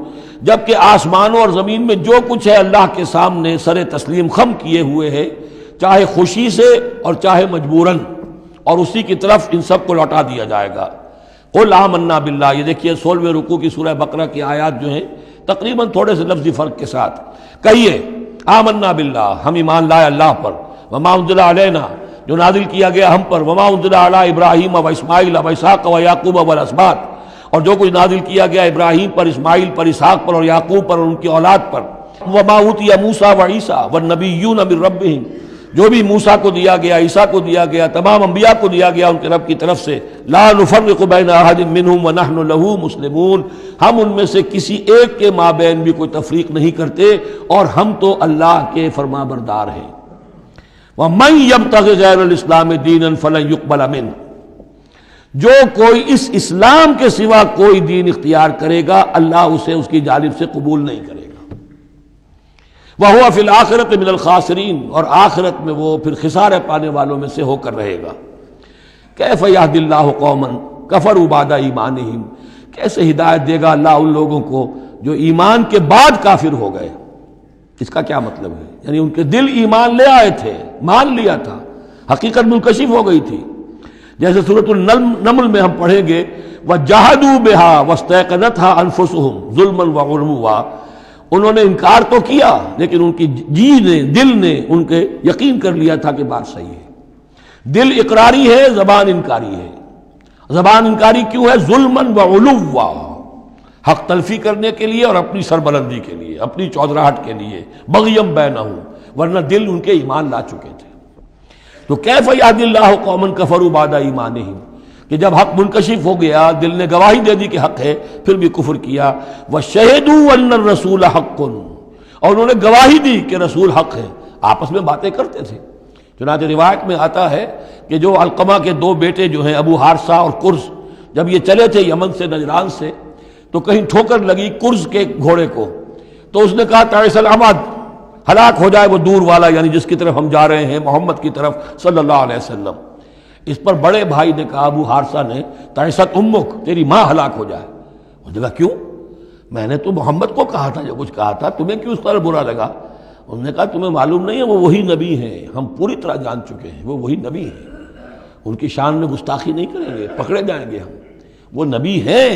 جبکہ آسمانوں اور زمین میں جو کچھ ہے اللہ کے سامنے سر تسلیم خم کیے ہوئے ہے، چاہے خوشی سے اور چاہے مجبوراً، اور اسی کی طرف ان سب کو لوٹا دیا جائے گا۔ قُلْ آمَنَّا بِاللَّهِ، یہ دیکھیے 16ویں رکوع کی سورہ بقرہ کی آیات جو ہیں تقریباً تھوڑے سے لفظی فرق کے ساتھ، کہیے آمنا باللہ، ہم ایمان لائے اللہ پر، وما انزل علینا، جو نازل کیا گیا ہم پر، وما انزل علی ابراہیم و اسماعیل و اسحاق و یعقوب والاسباط، اور جو کچھ نازل کیا گیا ابراہیم پر، اسماعیل پر، اسحاق پر اور یعقوب پر اور ان کی اولاد پر، وما اوتی موسیٰ و عیسیٰ والنبیون من ربہم، جو بھی موسیٰ کو دیا گیا، عیسیٰ کو دیا گیا، تمام انبیاء کو دیا گیا ان کے رب کی طرف سے، لا نفرق بین احد منہم ونحن لہ مسلمون، ہم ان میں سے کسی ایک کے مابین بھی کوئی تفریق نہیں کرتے اور ہم تو اللہ کے فرما بردار ہیں۔ وَمَن يَبْتَغِ غَيْرَ الْإِسْلَامِ دِينًا فَلَن يُقْبَلَ مِنْهُ، جو کوئی اس اسلام کے سوا کوئی دین اختیار کرے گا اللہ اسے اس کی جانب سے قبول نہیں کرے گا۔ وَهُوَ فِي الْآخِرَةِ مِنَ الْخَاسِرِينَ، اور آخرت میں وہ پھر خسارے پانے والوں میں سے ہو کر رہے گا۔ كَيْفَ يَهْدِي اللَّهُ قَوْمًا كَفَرُوا بَعْدَ إِيمَانِهِمْ، کیسے ہدایت دے گا اللہ ان لوگوں کو جو ایمان کے بعد کافر ہو گئے۔ اس کا کیا مطلب ہے؟ یعنی ان کے دل ایمان لے آئے تھے، مان لیا تھا، حقیقت منکشف ہو گئی تھی، جیسے سورۃ النمل میں ہم پڑھیں گے وَجَحَدُوا بِهَا وَاسْتَيْقَنَتْهَا أَنفُسُهُمْ ظُلْمًا وَعُلُوًّا، انہوں نے انکار تو کیا لیکن ان کی جی نے، دل نے ان کے یقین کر لیا تھا کہ بات صحیح ہے۔ دل اقراری ہے، زبان انکاری ہے۔ زبان انکاری کیوں ہے؟ ظلمًا وعلوا، حق تلفی کرنے کے لیے اور اپنی سربلندی کے لیے، اپنی چودراہٹ کے لیے، بغیم بینہم، ورنہ دل ان کے ایمان لا چکے تھے۔ تو کیف یہدی اللہ قوما کفروا بعد ایمانہم، کہ جب حق منکشف ہو گیا، دل نے گواہی دے دی کہ حق ہے، پھر بھی کفر کیا۔ وَشَهِدُوا أَنَّ الرَّسُولَ حَقٌّ، اور انہوں نے گواہی دی کہ رسول حق ہے، آپس میں باتیں کرتے تھے۔ چنانچہ روایت میں آتا ہے کہ جو علقمہ کے دو بیٹے جو ہیں ابو حارثہ اور کرز، جب یہ چلے تھے یمن سے، نجران سے، تو کہیں ٹھوکر لگی کرز کے گھوڑے کو، تو اس نے کہا تعیس العمد، ہلاک ہو جائے وہ دور والا، یعنی جس کی طرف ہم جا رہے ہیں، محمد کی طرف صلی اللہ علیہ وسلم۔ اس پر بڑے بھائی نے کہا، ابو حارثہ نے، تعیست امک، تیری ماں ہلاک ہو جائے۔ اس نے کہا کیوں؟ میں نے تو محمد کو کہا تھا جو کچھ کہا تھا، تمہیں کیوں اس طرح برا لگا؟ انہوں نے کہا تمہیں معلوم نہیں ہے وہ وہی نبی ہیں، ہم پوری طرح جان چکے ہیں وہ وہی نبی ہیں، ان کی شان میں گستاخی نہیں کریں گے، پکڑے جائیں گے ہم، وہ نبی ہیں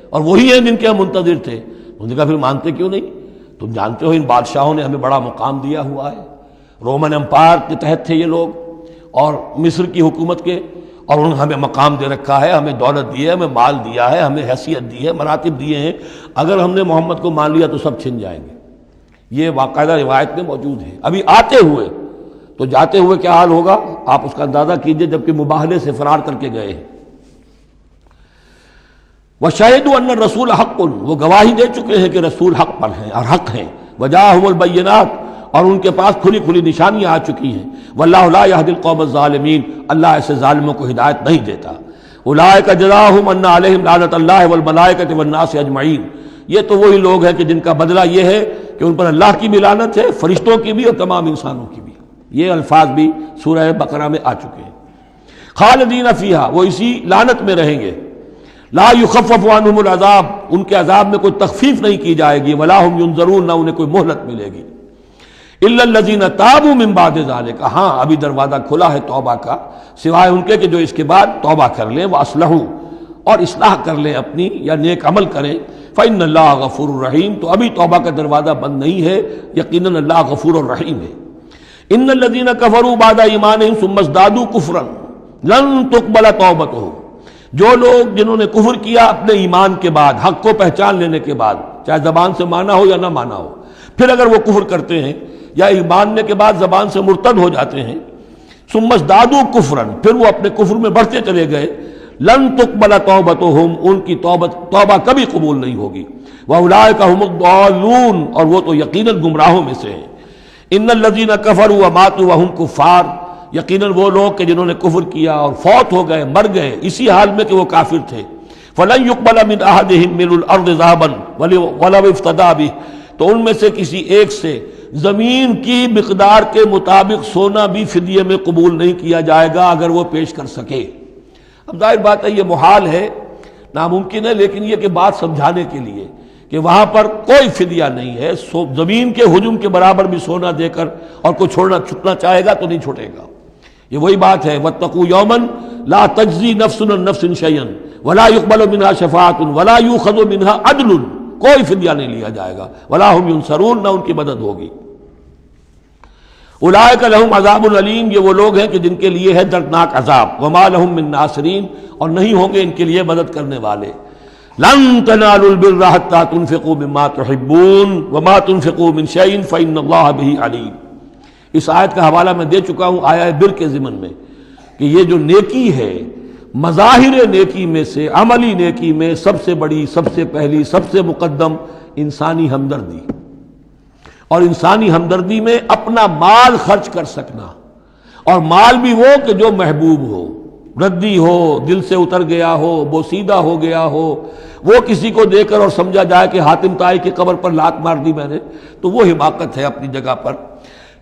اور وہی ہیں جن کے ہم منتظر تھے۔ انہوں نے کہا پھر مانتے کیوں نہیں؟ تم جانتے ہو ان بادشاہوں نے ہمیں بڑا مقام دیا ہوا ہے، رومن امپائر کے تحت تھے یہ لوگ، اور مصر کی حکومت کے، اور انہوں نے ہمیں مقام دے رکھا ہے، ہمیں دولت دی ہے، ہمیں مال دیا ہے، ہمیں حیثیت دی ہے، مراتب دیے ہیں، اگر ہم نے محمد کو مان لیا تو سب چھن جائیں گے۔ یہ باقاعدہ روایت میں موجود ہے۔ ابھی آتے ہوئے تو جاتے ہوئے کیا حال ہوگا آپ اس کا اندازہ کیجئے، جبکہ مباہلے سے فرار کر کے گئے ہیں۔ وَشَهِدُوا أَنَّ الرَّسُولَ حَقٌّ، وہ گواہی دے چکے ہیں کہ رسول حق پر ہیں اور حق ہیں۔ وَجَاءَهُمُ الْبَيِّنَاتُ، اور ان کے پاس کھلی کھلی نشانیاں آ چکی ہیں۔ وَاللَّهُ لَا يَهْدِي الْقَوْمَ الظَّالِمِينَ، اللہ ایسے ظالموں کو ہدایت نہیں دیتا۔ أُولَٰئِكَ جَزَاؤُهُمْ أَنَّ عَلَيْهِمْ لَعْنَةَ اللَّهِ وَالْمَلَائِكَةِ وَالنَّاسِ أَجْمَعِينَ، یہ تو وہی لوگ ہیں کہ جن کا بدلہ یہ ہے کہ ان پر اللہ کی بھی لعنت ہے، فرشتوں کی بھی اور تمام انسانوں کی بھی۔ یہ الفاظ بھی سورہ بقرہ میں آ چکے ہیں۔ خالدین فیہا، وہ اسی لعنت میں رہیں گے۔ لا یخفف عنہم العذاب، ان کے عذاب میں کوئی تخفیف نہیں کی جائے گی۔ ولا ہم ینظرون، نہ انہیں کوئی مہلت ملے گی۔ الا الذین تابوا من بعد ذلک، ہاں ابھی دروازہ کھلا ہے توبہ کا، سوائے ان کے کہ جو اس کے بعد توبہ کر لیں، واصلحوا، اور اصلاح کر لیں اپنی یا نیک عمل کریں۔ فإن اللہ غفور الرحیم، تو ابھی توبہ کا دروازہ بند نہیں ہے، یقیناً اللہ غفور الرحیم ہے۔ ان الذین کفروا بعد ایمانہم ثم ازدادوا کفرا لن تقبل توبتہم، جو لوگ جنہوں نے کفر کیا اپنے ایمان کے بعد، حق کو پہچان لینے کے بعد، چاہے زبان سے مانا ہو یا نہ مانا ہو، پھر اگر وہ کفر کرتے ہیں یا ایمان ماننے کے بعد زبان سے مرتد ہو جاتے ہیں، ثم ازدادوا کفرا، پھر وہ اپنے کفر میں بڑھتے چلے گئے، لن تقبل توبتہم، ان کی توبہ کبھی قبول نہیں ہوگی۔ واولئک ھم الضالون، اور وہ تو یقیناً گمراہوں میں سے ہیں۔ ان الذین کفروا وماتوا وهم کفار، یقیناً وہ لوگ کہ جنہوں نے کفر کیا اور فوت ہو گئے، مر گئے اسی حال میں کہ وہ کافر تھے، فلن يقبل من احدهم ملء الارض ذهبا ولو افتدى به، تو ان میں سے کسی ایک سے زمین کی مقدار کے مطابق سونا بھی فدیے میں قبول نہیں کیا جائے گا اگر وہ پیش کر سکے۔ اب ظاہر بات ہے یہ محال ہے، ناممکن ہے، لیکن یہ کہ بات سمجھانے کے لیے کہ وہاں پر کوئی فدیہ نہیں ہے، زمین کے حجم کے برابر بھی سونا دے کر اور کوئی چھوٹنا چاہے گا تو نہیں چھوٹے گا۔ یہ وہی بات ہے، واتقوا یوما لا تجزی نفس عن نفس شیئا ولا يقبل منها شفاعۃ ولا يؤخذ منها عدل، کوئی فدیہ نہیں لیا جائے گا، ولا هم ينصرون، نہ ان کی مدد ہوگی۔ اولئک لهم عذاب علیم، یہ وہ لوگ ہیں کہ جن کے لیے ہے دردناک عذاب، وما لهم من ناصرین، اور نہیں ہوں گے ان کے لیے مدد کرنے والے۔ لن تنالوا البر حتى تنفقوا مما تحبون وما تنفقوا من شيء فإن الله به عليم۔ اس آیت کا حوالہ میں دے چکا ہوں آیہ بر کے ضمن میں کہ یہ جو نیکی ہے، مظاہر نیکی میں سے، عملی نیکی میں سب سے بڑی، سب سے پہلی، سب سے مقدم انسانی ہمدردی، اور انسانی ہمدردی میں اپنا مال خرچ کر سکنا، اور مال بھی وہ کہ جو محبوب ہو، ردی ہو، دل سے اتر گیا ہو، بوسیدہ ہو گیا ہو، وہ کسی کو دے کر اور سمجھا جائے کہ حاتم طائی کی قبر پر لات مار دی میں نے، تو وہ حماقت ہے اپنی جگہ پر۔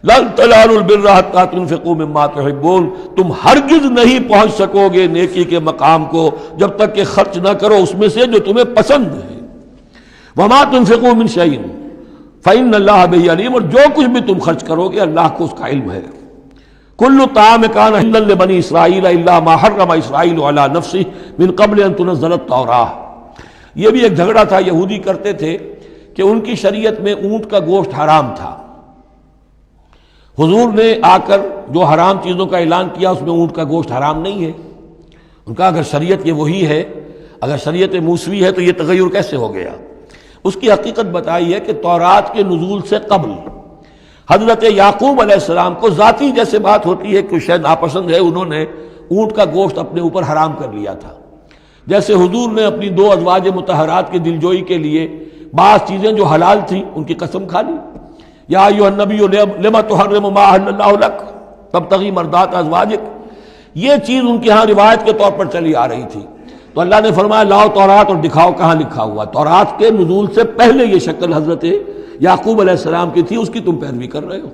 لن تنالوا البر حتى تنفقوا مما تحبون، تم ہرگز نہیں پہنچ سکو گے نیکی کے مقام کو جب تک کہ خرچ نہ کرو اس میں سے جو تمہیں پسند ہے۔ وما تنفقوا من شيء فإن الله به عليم، اور جو کچھ بھی تم خرچ کرو گے اللہ کو اس کا علم ہے۔ کل طعام كان حلا لبني اسرائيل الا ما حرم اسرائيل على نفسه من قبل ان تنزل التوراة۔ یہ بھی ایک جھگڑا تھا، یہودی کرتے تھے کہ ان کی شریعت میں اونٹ کا گوشت حرام تھا۔ حضور نے آ کر جو حرام چیزوں کا اعلان کیا اس میں اونٹ کا گوشت حرام نہیں ہے۔ ان کا اگر شریعت یہ وہی ہے، اگر شریعت موسوی ہے تو یہ تغیر کیسے ہو گیا؟ اس کی حقیقت بتائی ہے کہ تورات کے نزول سے قبل حضرت یعقوب علیہ السلام کو ذاتی جیسے بات ہوتی ہے کہ شاید ناپسند ہے، انہوں نے اونٹ کا گوشت اپنے اوپر حرام کر لیا تھا۔ جیسے حضور نے اپنی 2 ازواج مطہرات کی دلجوئی کے لیے بعض چیزیں جو حلال تھیں ان کی قسم کھا لی، یا ایھا النبی لما تحرم ما احل اللہ لک تبتغی مرضات ازواجک، یہ چیز ان کے ہاں روایت کے طور پر چلی آ رہی تھی۔ تو اللہ نے فرمایا لاؤ تورات اور دکھاؤ کہاں لکھا ہوا۔ تورات کے نزول سے پہلے یہ شکل حضرت یعقوب علیہ السلام کی تھی، اس کی تم پیروی کر رہے ہو۔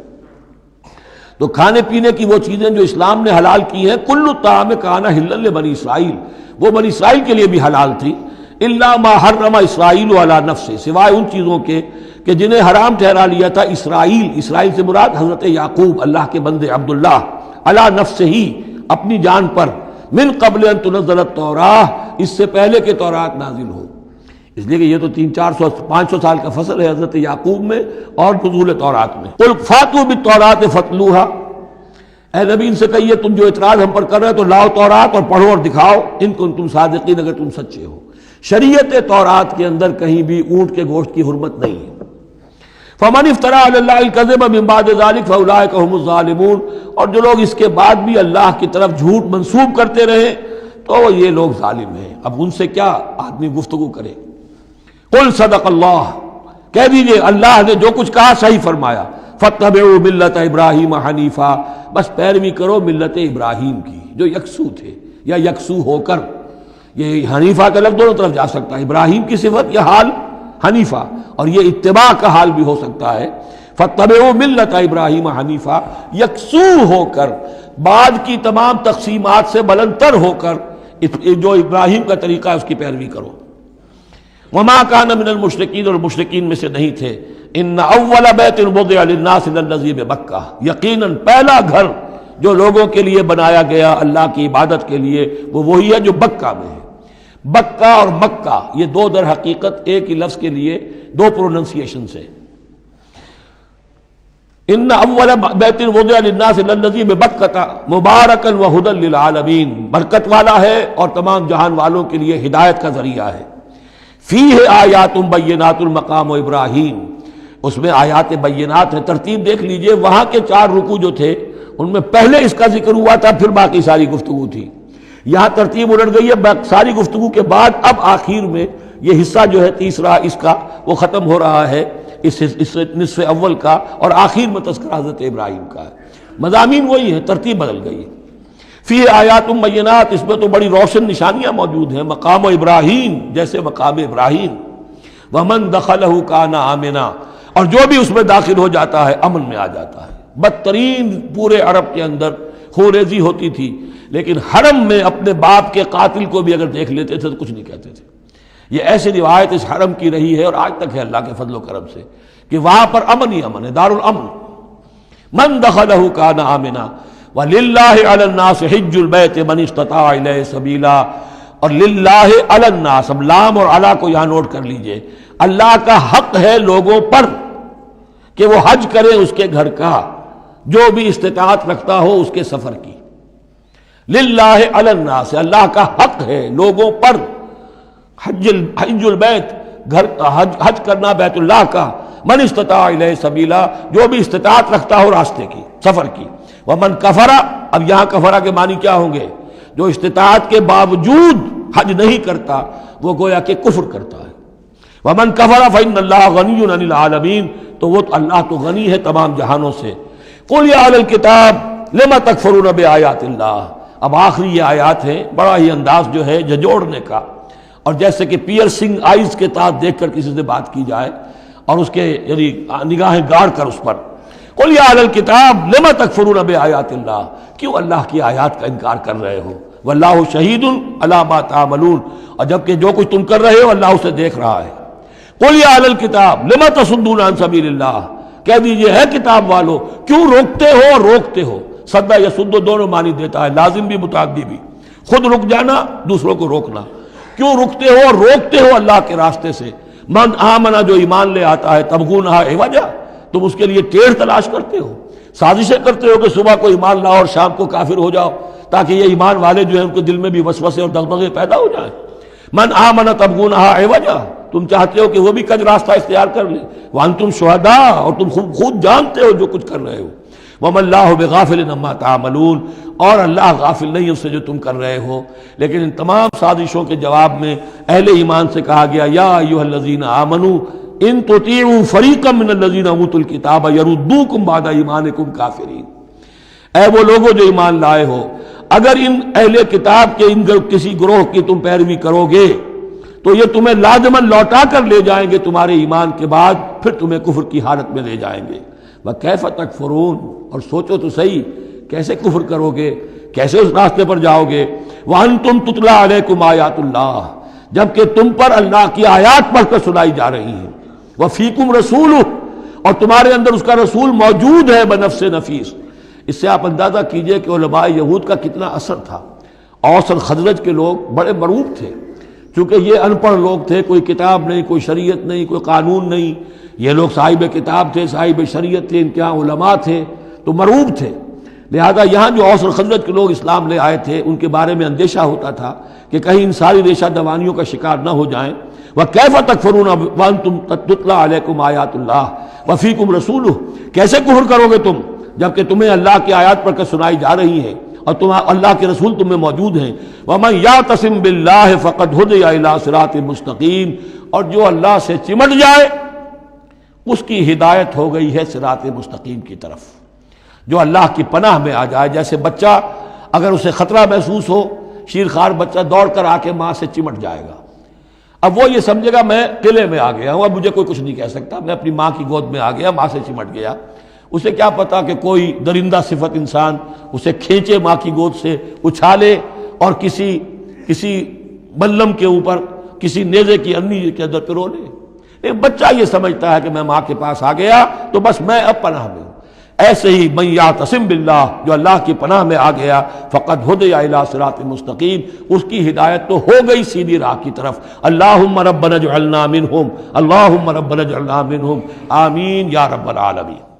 تو کھانے پینے کی وہ چیزیں جو اسلام نے حلال کی ہیں، کل الطعام کان حلا لبنی اسرائیل، وہ بنی اسرائیل کے لیے بھی حلال تھی، الا ما حرم اسرائیل علی نفسہ، سوائے ان چیزوں کے کہ جنہیں حرام ٹھہرا لیا تھا اسرائیل، اسرائیل سے مراد حضرت یعقوب اللہ کے بندے عبداللہ، علی نفسہ ہی، اپنی جان پر، من قبل ان تنزل التوراۃ، اس سے پہلے کہ تورات نازل ہو۔ اس لیے کہ یہ تو 300-400-500 سال کا فصل ہے حضرت یعقوب میں اور نزول تورات میں۔ قل فاتوا بالتوراۃ فاتلوہا، اے نبی ان سے کہیے تم جو اعتراض ہم پر کر رہے ہو تو لاؤ تورات اور پڑھو اور دکھاؤ، ان کنتم صادقین، اگر تم سچے ہو۔ شریعت تورات کے اندر کہیں بھی اونٹ کے گوشت کی حرمت نہیں ہے۔ فمن افترى علی اللہ الکذب من بعد ذلک فاولئک هم الظالمون، اور جو لوگ اس کے بعد بھی اللہ کی طرف جھوٹ منسوب کرتے رہے تو یہ لوگ ظالم ہیں۔ اب ان سے کیا آدمی گفتگو کرے؟ قل صدق اللہ، کہہ دیجئے اللہ نے جو کچھ کہا صحیح فرمایا۔ فاتبعوا ملت ابراہیم حنیفا، بس پیروی کرو ملت ابراہیم کی جو یکسو تھے یا یکسو ہو کر، یہ حنیفہ کا لفظ دونوں طرف جا سکتا ہے، ابراہیم کی صفت یا حال حنیفہ، اور یہ اتباع کا حال بھی ہو سکتا ہے۔ فاتبعوا ملت ابراہیم حنیفا، یکسو ہو کر، بعد کی تمام تقسیمات سے بلندتر ہو کر جو ابراہیم کا طریقہ ہے اس کی پیروی کرو۔ وما کان من المشرکین، اور مشرکین میں سے نہیں تھے۔ ان اول بیت وضع للناس للذی ببکہ، یقیناً پہلا گھر جو لوگوں کے لیے بنایا گیا اللہ کی عبادت کے لیے وہ وہی ہے جو بکہ میں ہے۔ بکہ اور مکہ یہ دو در حقیقت ایک ہی لفظ کے لیے دو پروننسیشن سے۔ ان اول بیت وضع للناس للذی ببکہ مبارکا وہدی للعالمین، برکت والا ہے اور تمام جہان والوں کے لیے ہدایت کا ذریعہ ہے۔ فیہ آیات بینات المقام ابراہیم، اس میں آیات بینات ہیں۔ ترتیب دیکھ لیجئے، وہاں کے 4 رکوع جو تھے ان میں پہلے اس کا ذکر ہوا تھا، پھر باقی ساری گفتگو تھی۔ یہاں ترتیب الٹ گئی ہے، ساری گفتگو کے بعد اب آخر میں یہ حصہ جو ہے تیسرا اس کا وہ ختم ہو رہا ہے، اس نصف اول کا، اور آخر میں تذکرہ حضرت ابراہیم کا ہے۔ مضامین وہی ہیں، ترتیب بدل گئی ہے۔ فی آیات بینات، اس میں تو بڑی روشن نشانیاں موجود ہیں۔ مقام ابراہیم، جیسے مقام ابراہیم، ومن دخلہ کان آمنا، اور جو بھی اس میں داخل ہو جاتا ہے امن میں آ جاتا ہے۔ بدترین پورے عرب کے اندر خوریزی ہوتی تھی، لیکن حرم میں اپنے باپ کے قاتل کو بھی اگر دیکھ لیتے تھے تو کچھ نہیں کہتے تھے۔ یہ ایسی روایت اس حرم کی رہی ہے اور آج تک ہے اللہ کے فضل و کرم سے، کہ وہاں پر امن ہی امن ہے، دار الامن۔ من دخلہ کان آمنا وَلِلَّهِ عَلَى النَّاسِ حِجُّ الْبَيْتِ مَنِ اسْتَطَاعَ إِلَيْهِ سَبِيلًا، اور للہ علی الناس، اب لام اور علی کو یہاں نوٹ کر لیجئے، اللہ کا حق ہے لوگوں پر کہ وہ حج کرے اس کے گھر کا، جو بھی استطاعت رکھتا ہو اس کے سفر کی۔ للہ علی الناس، اللہ کا حق ہے لوگوں پر، حج البیت، گھر حج کرنا بیت اللہ کا، من استطاع الیہ سبیلا، جو بھی استطاعت رکھتا ہو راستے کی، سفر کی۔ ومن کفر، اب یہاں کفرہ کے معنی کیا ہوں گے؟ جو استطاعت کے باوجود حج نہیں کرتا وہ گویا کہ کفر کرتا ہے۔ ومن کفر فإن اللہ غنی عن العالمین، تو وہ اللہ تو غنی ہے تمام جہانوں سے۔ قل یا اہل الکتاب لم تکفرون بآیات اللہ، اب آخری یہ آیات ہیں، بڑا ہی انداز جو ہے جھنجھوڑنے کا، اور جیسے کہ پیئرسنگ آئیز کے ساتھ دیکھ کر کسی سے بات کی جائے اور اس کے یعنی نگاہیں گاڑ کر اس پر۔ قل یا اہل الکتاب لم تکفرون بآیات اللہ، کیوں اللہ کی آیات کا انکار کر رہے ہو؟ واللہ شہید علی ما تعملون، اور جبکہ جو کچھ تم کر رہے ہو اللہ اسے دیکھ رہا ہے۔ قل یا اہل الکتاب لم تصدون عن سبیل اللہ، کہہ دیجئے ہے کتاب والو کیوں روکتے ہو اور روکتے ہو؟ صدہ یصد دونوں معنی دیتا ہے، لازم بھی متعدی بھی، خود رک جانا دوسروں کو روکنا۔ کیوں رکتے ہو اور روکتے ہو اللہ کے راستے سے؟ من آمنا، جو ایمان لے آتا ہے، تبغونہا عوجا، تم اس کے لیے ٹیڑھ تلاش کرتے ہو، سازشیں کرتے ہو کہ صبح کو ایمان لاؤ اور شام کو کافر ہو جاؤ، تاکہ یہ ایمان والے جو ہیں ان کے دل میں بھی وسوسے اور دغدغے پیدا ہو جائیں۔ من آمن تبغونہا عوجا، تم چاہتے ہو کہ وہ بھی کج راستہ اختیار کر لیں، وانتم شہداء، اور تم خود جانتے ہو جو کچھ کر رہے ہو۔ وما اللہ بغافل عما تعملون، اور اللہ غافل نہیں اس سے جو تم کر رہے ہو۔ لیکن ان تمام سازشوں کے جواب میں اہل ایمان سے کہا گیا یا ایھا الذین آمنوا ان تطیعوا فریقا من الذین اوتوا الکتاب یردوکم بعد ایمانکم کافرین، اے وہ لوگوں جو ایمان لائے ہو، اگر ان اہل کتاب کے ان کسی گروہ کی تم پیروی کرو گے تو یہ تمہیں لازماً لوٹا کر لے جائیں گے تمہارے ایمان کے بعد، پھر تمہیں کفر کی حالت میں لے جائیں گے۔ وَكَيْفَ تَكْفُرُونَ، اور سوچو تو صحیح کیسے کفر کرو گے، کیسے اس راستے پر جاؤ گے۔ وَأَنْتُمْ تُتْلَىٰ عَلَيْكُمْ آیات اللہ، جبکہ تم پر اللہ کی آیات پڑھ کر سنائی جا رہی ہیں۔ وَفِيكُمْ رَسُولُهُ، اور تمہارے اندر اس کا رسول موجود ہے بنفس نفیس۔ اس سے آپ اندازہ کیجئے کہ علماء یہود کا کتنا اثر تھا۔ اوس اور خزرج کے لوگ بڑے مرعوب تھے، چونکہ یہ ان پڑھ لوگ تھے، کوئی کتاب نہیں، کوئی شریعت نہیں، کوئی قانون نہیں، یہ لوگ صاحب کتاب تھے، صاحب شریعت تھے، ان کے یہاں علماء تھے تو مرعوب تھے۔ لہذا یہاں جو اوس اور خزرج کے لوگ اسلام لے آئے تھے ان کے بارے میں اندیشہ ہوتا تھا کہ کہیں ان ساری ریشہ دوانیوں کا شکار نہ ہو جائیں۔ وَكَيْفَ تَكْفُرُونَ وَأَنْتُمْ تُتْلَىٰ عَلَيْكُمْ آیَاتُ اللَّهِ وَفِيكُمْ رَسُولُهُ، کیسے کفر کرو گے تم جبکہ تمہیں اللہ کی آیات پڑھ کر سنائی جا رہی ہیں اور اللہ کے رسول تم میں موجود ہیں۔ وَمَنْ يَعْتَصِمْ بِاللَّهِ فَقَدْ هُدِيَ إِلَىٰ صِرَاطٍ مُسْتَقِيمٍ، اور جو اللہ سے چمٹ جائے اس کی ہدایت ہو گئی ہے صراط مستقیم کی طرف۔ جو اللہ کی پناہ میں آ جائے، جیسے بچہ اگر اسے خطرہ محسوس ہو، شیرخوار بچہ دوڑ کر آ کے ماں سے چمٹ جائے گا، اب وہ یہ سمجھے گا میں قلعے میں آ گیا ہوں، اب مجھے کوئی کچھ نہیں کہہ سکتا، میں اپنی ماں کی گود میں آ گیا، ماں سے چمٹ گیا۔ اسے کیا پتا کہ کوئی درندہ صفت انسان اسے کھینچے ماں کی گود سے، اچھالے اور کسی بلم کے اوپر کسی نیزے کی انی کے اندر پرو لے۔ ایک بچہ یہ سمجھتا ہے کہ میں ماں کے پاس آ گیا تو بس میں اب پناہ میں ہوں۔ ایسے ہی من یعتصم باللہ، جو اللہ کی پناہ میں آ گیا، فقد ہدی الی صراط مستقیم، اس کی ہدایت تو ہو گئی سیدھی راہ کی طرف۔ اللہم ربنا اجعلنا منہم، اللہم ربنا اجعلنا منہم، آمین یا رب العالمین۔